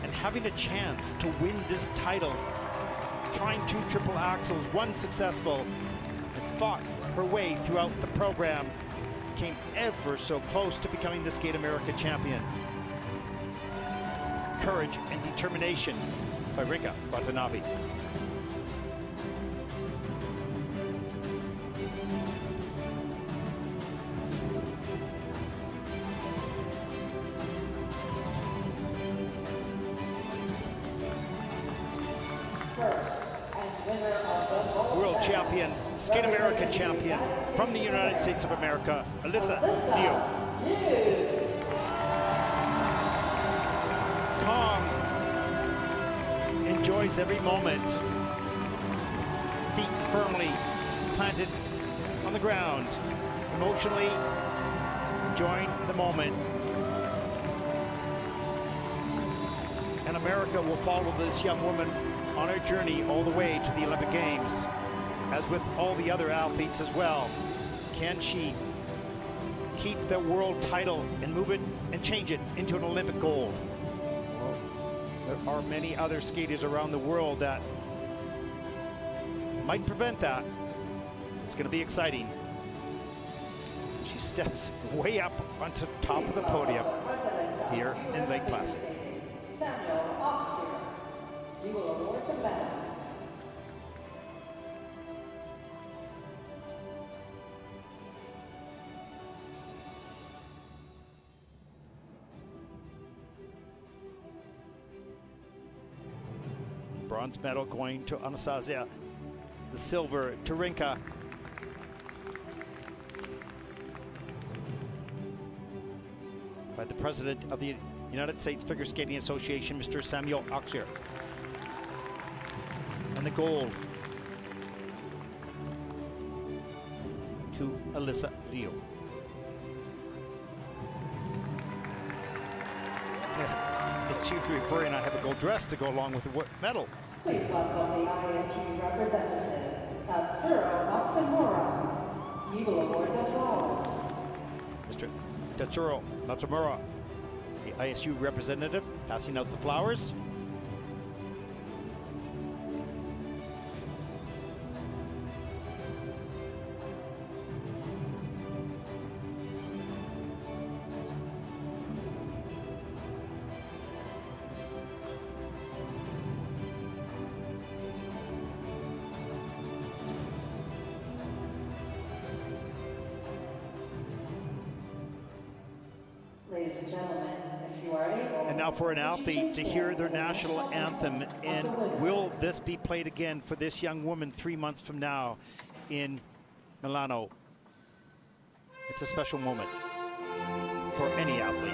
and having a chance to win this title. Trying 2 triple axels, 1 successful, and fought her way throughout the program. Came ever so close to becoming the Skate America champion. Courage and determination by Rinka Watanabe. World champion, Skate America champion from the United States of America, Alysa Liu. Calm, enjoys every moment. Feet firmly planted on the ground, emotionally enjoying the moment. and America will follow this young woman on her journey all the way to the Olympic Games. As with all the other athletes as well, can she keep the world title and move it and change it into an Olympic gold? Well, there are many other skaters around the world that might prevent that. It's going to be exciting. She steps way up onto top of the podium here in Lake Placid. Samuel Oxford, you will award the medals. Bronze medal going to Anastasiia. The silver to Rinka. By the president of the United States Figure Skating Association, Mr. Samuel Oxford. And the gold to Alysa Liu. I think she was referring, I have a gold dress to go along with the medal. Please welcome the ISU representative, Tatsuro Matsumura. He will award the flowers. Mr. Tatsuro Matsumura, the ISU representative, passing out the flowers. Ladies and gentlemen, if you are able... And now for an athlete to hear their national anthem. And will this be played again for this young woman 3 months from now in Milano? It's a special moment for any athlete.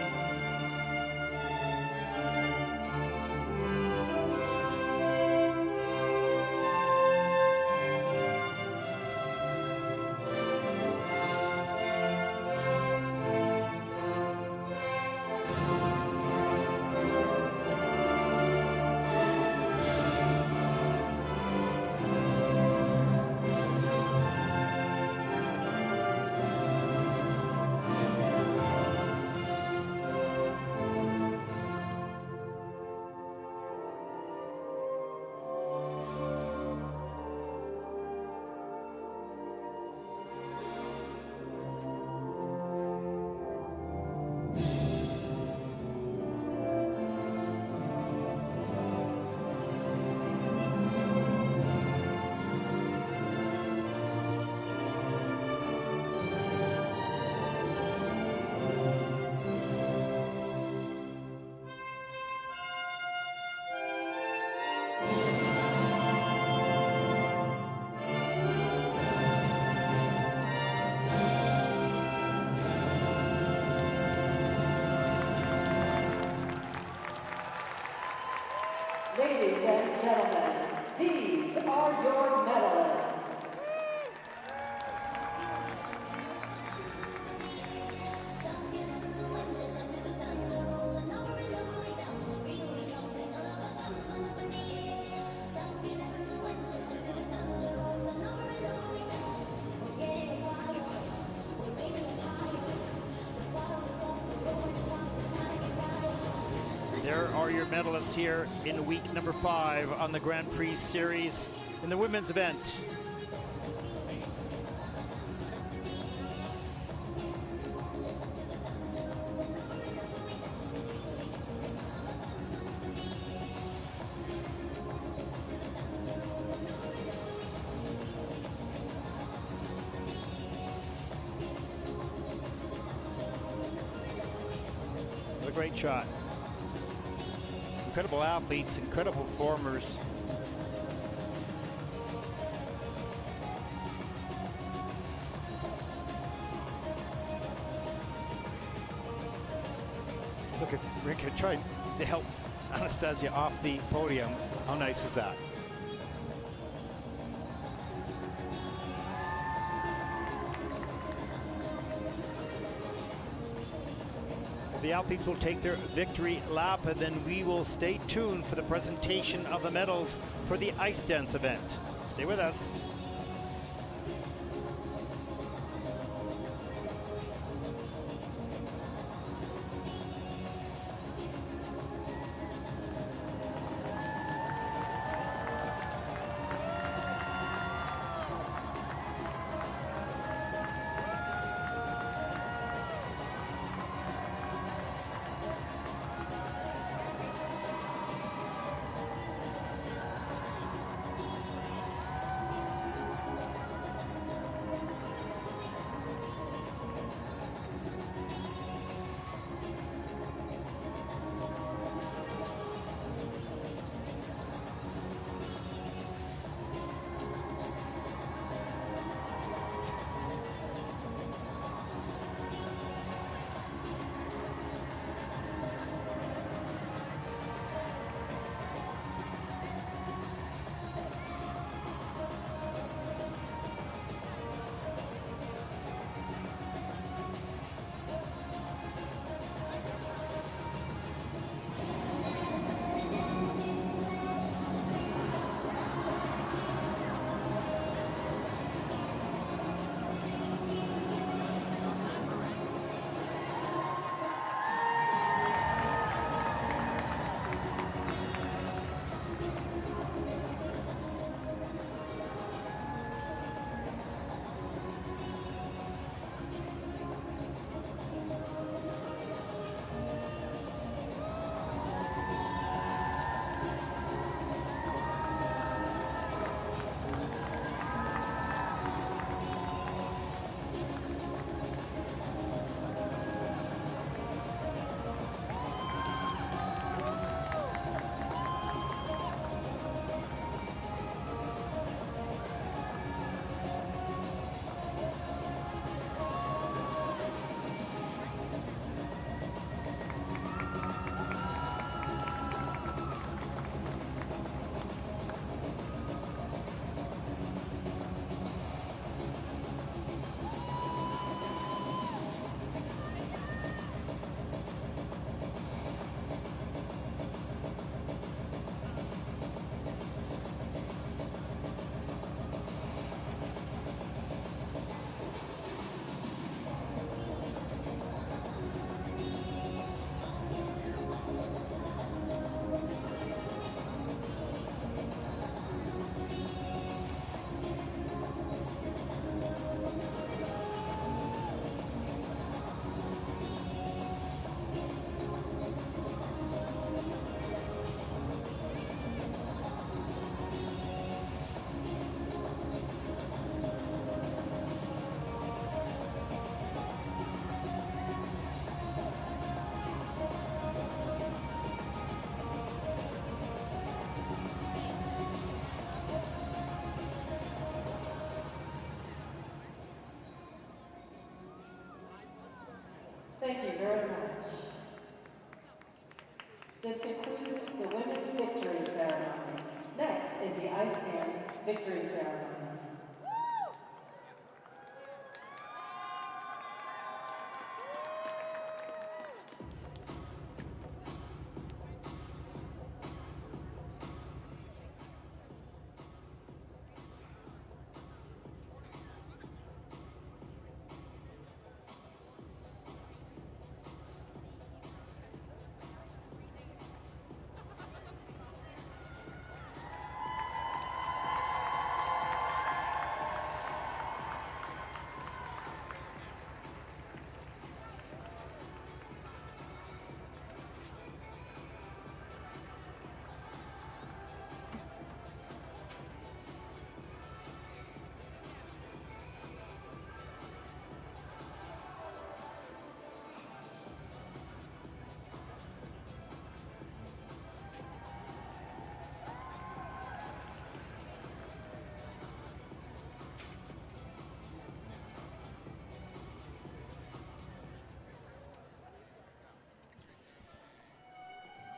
Ladies and gentlemen, these are your medalists. There are your medalists here in week number 5 on the Grand Prix Series in the women's event. What a great shot. Incredible athletes, incredible performers. Look at Rinka trying to help Anastasiia off the podium. How nice was that? The athletes will take their victory lap, and then we will stay tuned for the presentation of the medals for the ice dance event. Stay with us. Thank you very much. This concludes the women's victory ceremony. Next is the ice dance victory ceremony.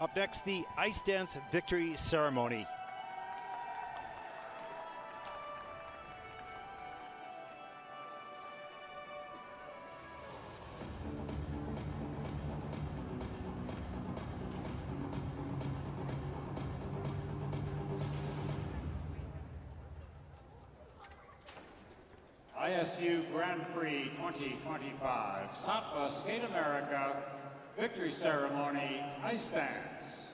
Up next, the ice dance victory ceremony. ISU Grand Prix 2025, Saatva Skate America, victory ceremony, ice dance.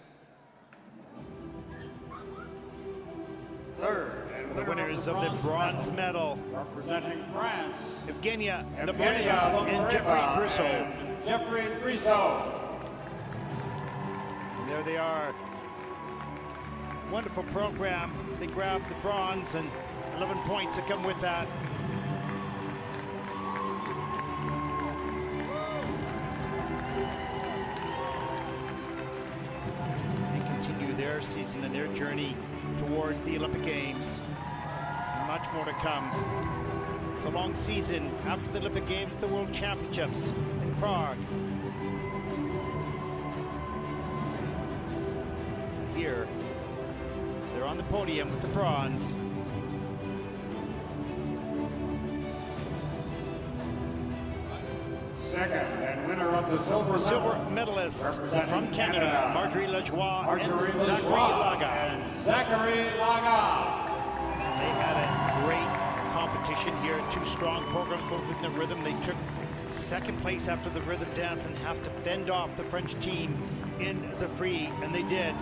Third, and The winners of the bronze medal, representing France, Evgenia Evgenia Kurakova and Jeffrey Kurakova Brisseau. and Jeffrey Brisseau. And there they are. Wonderful program. They grabbed the bronze and 11 points that come with that. They continue their season and their journey towards the Olympic Games. Much more to come. It's a long season after the Olympic Games, the World Championships in Prague. Here, they're on the podium with the bronze. Second, and winner of the silver Medalists representing from Canada, Marjorie Lajoie and Zachary Laga. And Zachary Laga. They had a great competition here. Two strong programs, both in the rhythm. They took second place after the rhythm dance and have to fend off the French team in the free, and they did,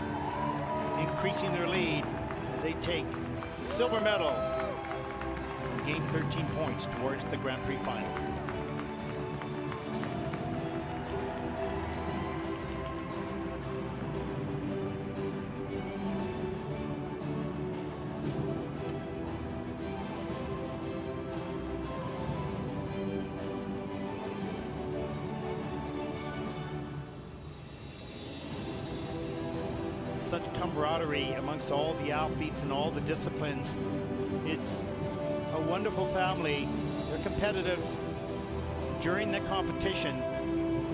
increasing their lead as they take the silver medal and gain 13 points towards the Grand Prix final. Such camaraderie amongst all the athletes and all the disciplines. It's a wonderful family. They're competitive during the competition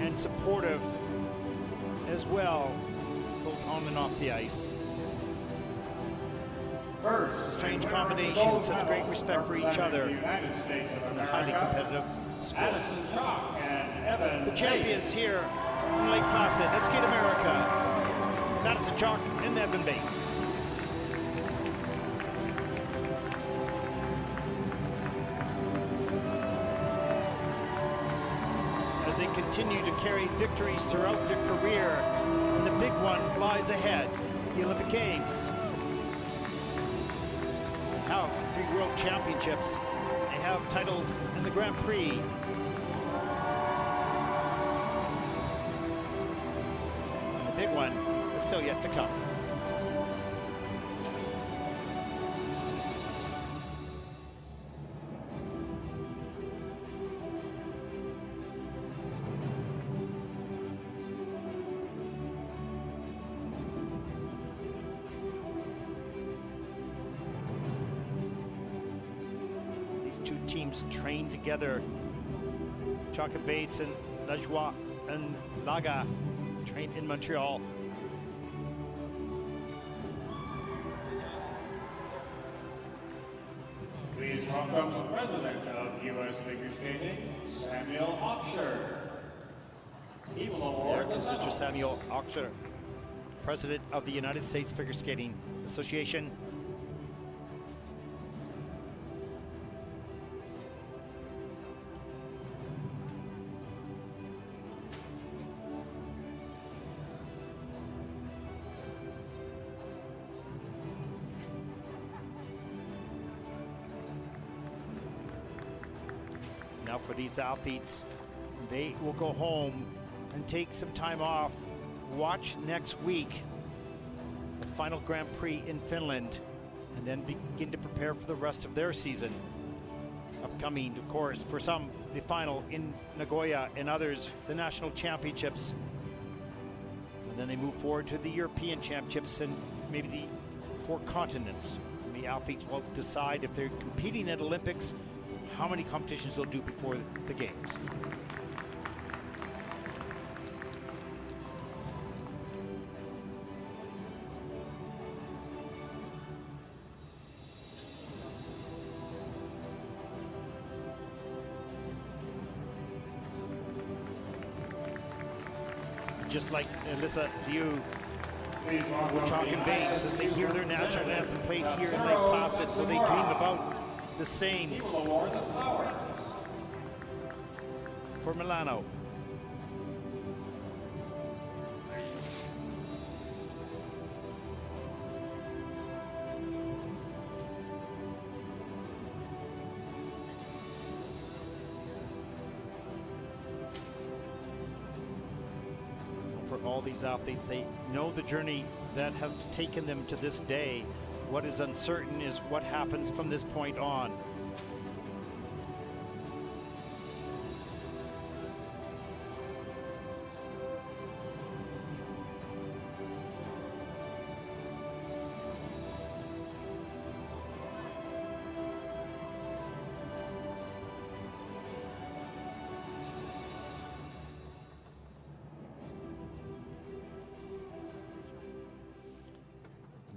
and supportive as well, both on and off the ice. First, It's a strange combination, such great respect for each other. United States of A highly America, competitive sport. Addison Chalk and Evan The champions here in Lake Placid. Let's Skate America. Madison Chalk and Evan Bates. As they continue to carry victories throughout their career, and the big one lies ahead, the Olympic Games. They have 3 World Championships. They have titles in the Grand Prix. And the big one is still yet to come. These two teams train together. Chalk and Bates and Lajoie and Laga trained in Montreal. Please welcome the president of U.S. Figure Skating, Samuel Oxshire. He will There award the goes medal. Mr. Samuel Oxer, president of the United States Figure Skating Association. Now for these athletes, they will go home and take some time off, watch next week the final Grand Prix in Finland, and then begin to prepare for the rest of their season. Upcoming, of course, for some, the final in Nagoya, and others, the national championships. And then they move forward to the European championships and maybe the 4 continents. The athletes will decide if they're competing at Olympics, how many competitions they'll do before the games. Just like Alysa Liu, Please welcome Chalk and Bates, as they hear their national anthem played here in Lake Placid, will they dream about the same He will award the flowers. for Milano. For all these athletes, they know the journey that has taken them to this day. What is uncertain is what happens from this point on.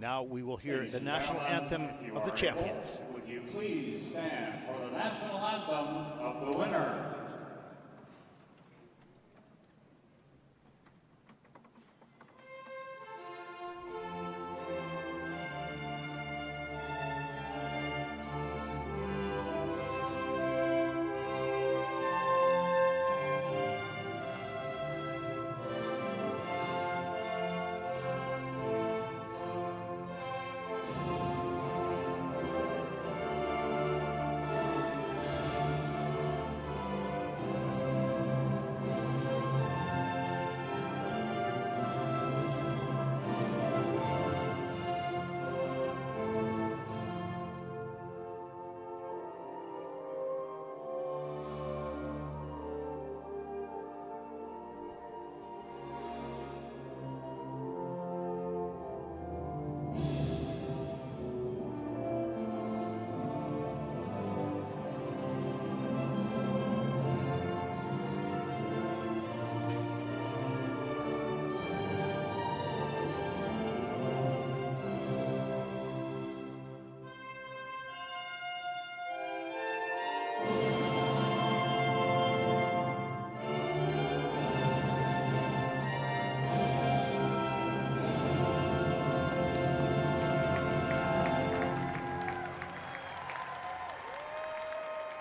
Now we will hear Ladies the and national gentlemen, anthem if you of the are champions. able, would you please stand for the national anthem of the winner?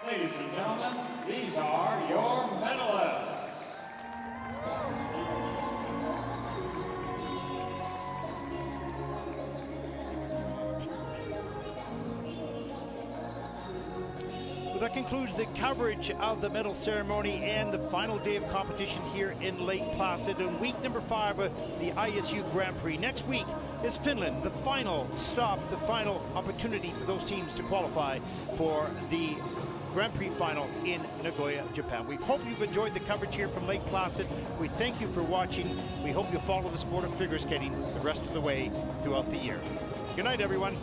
Ladies and gentlemen, these are your medalists. Well, that concludes the coverage of the medal ceremony and the final day of competition here in Lake Placid in week number 5 of the ISU Grand Prix. Next week is Finland, the final stop, the final opportunity for those teams to qualify for the Grand Prix final in Nagoya, Japan. We hope you've enjoyed the coverage here from Lake Placid. We thank you for watching. We hope you'll follow the sport of figure skating the rest of the way throughout the year. Good night, everyone.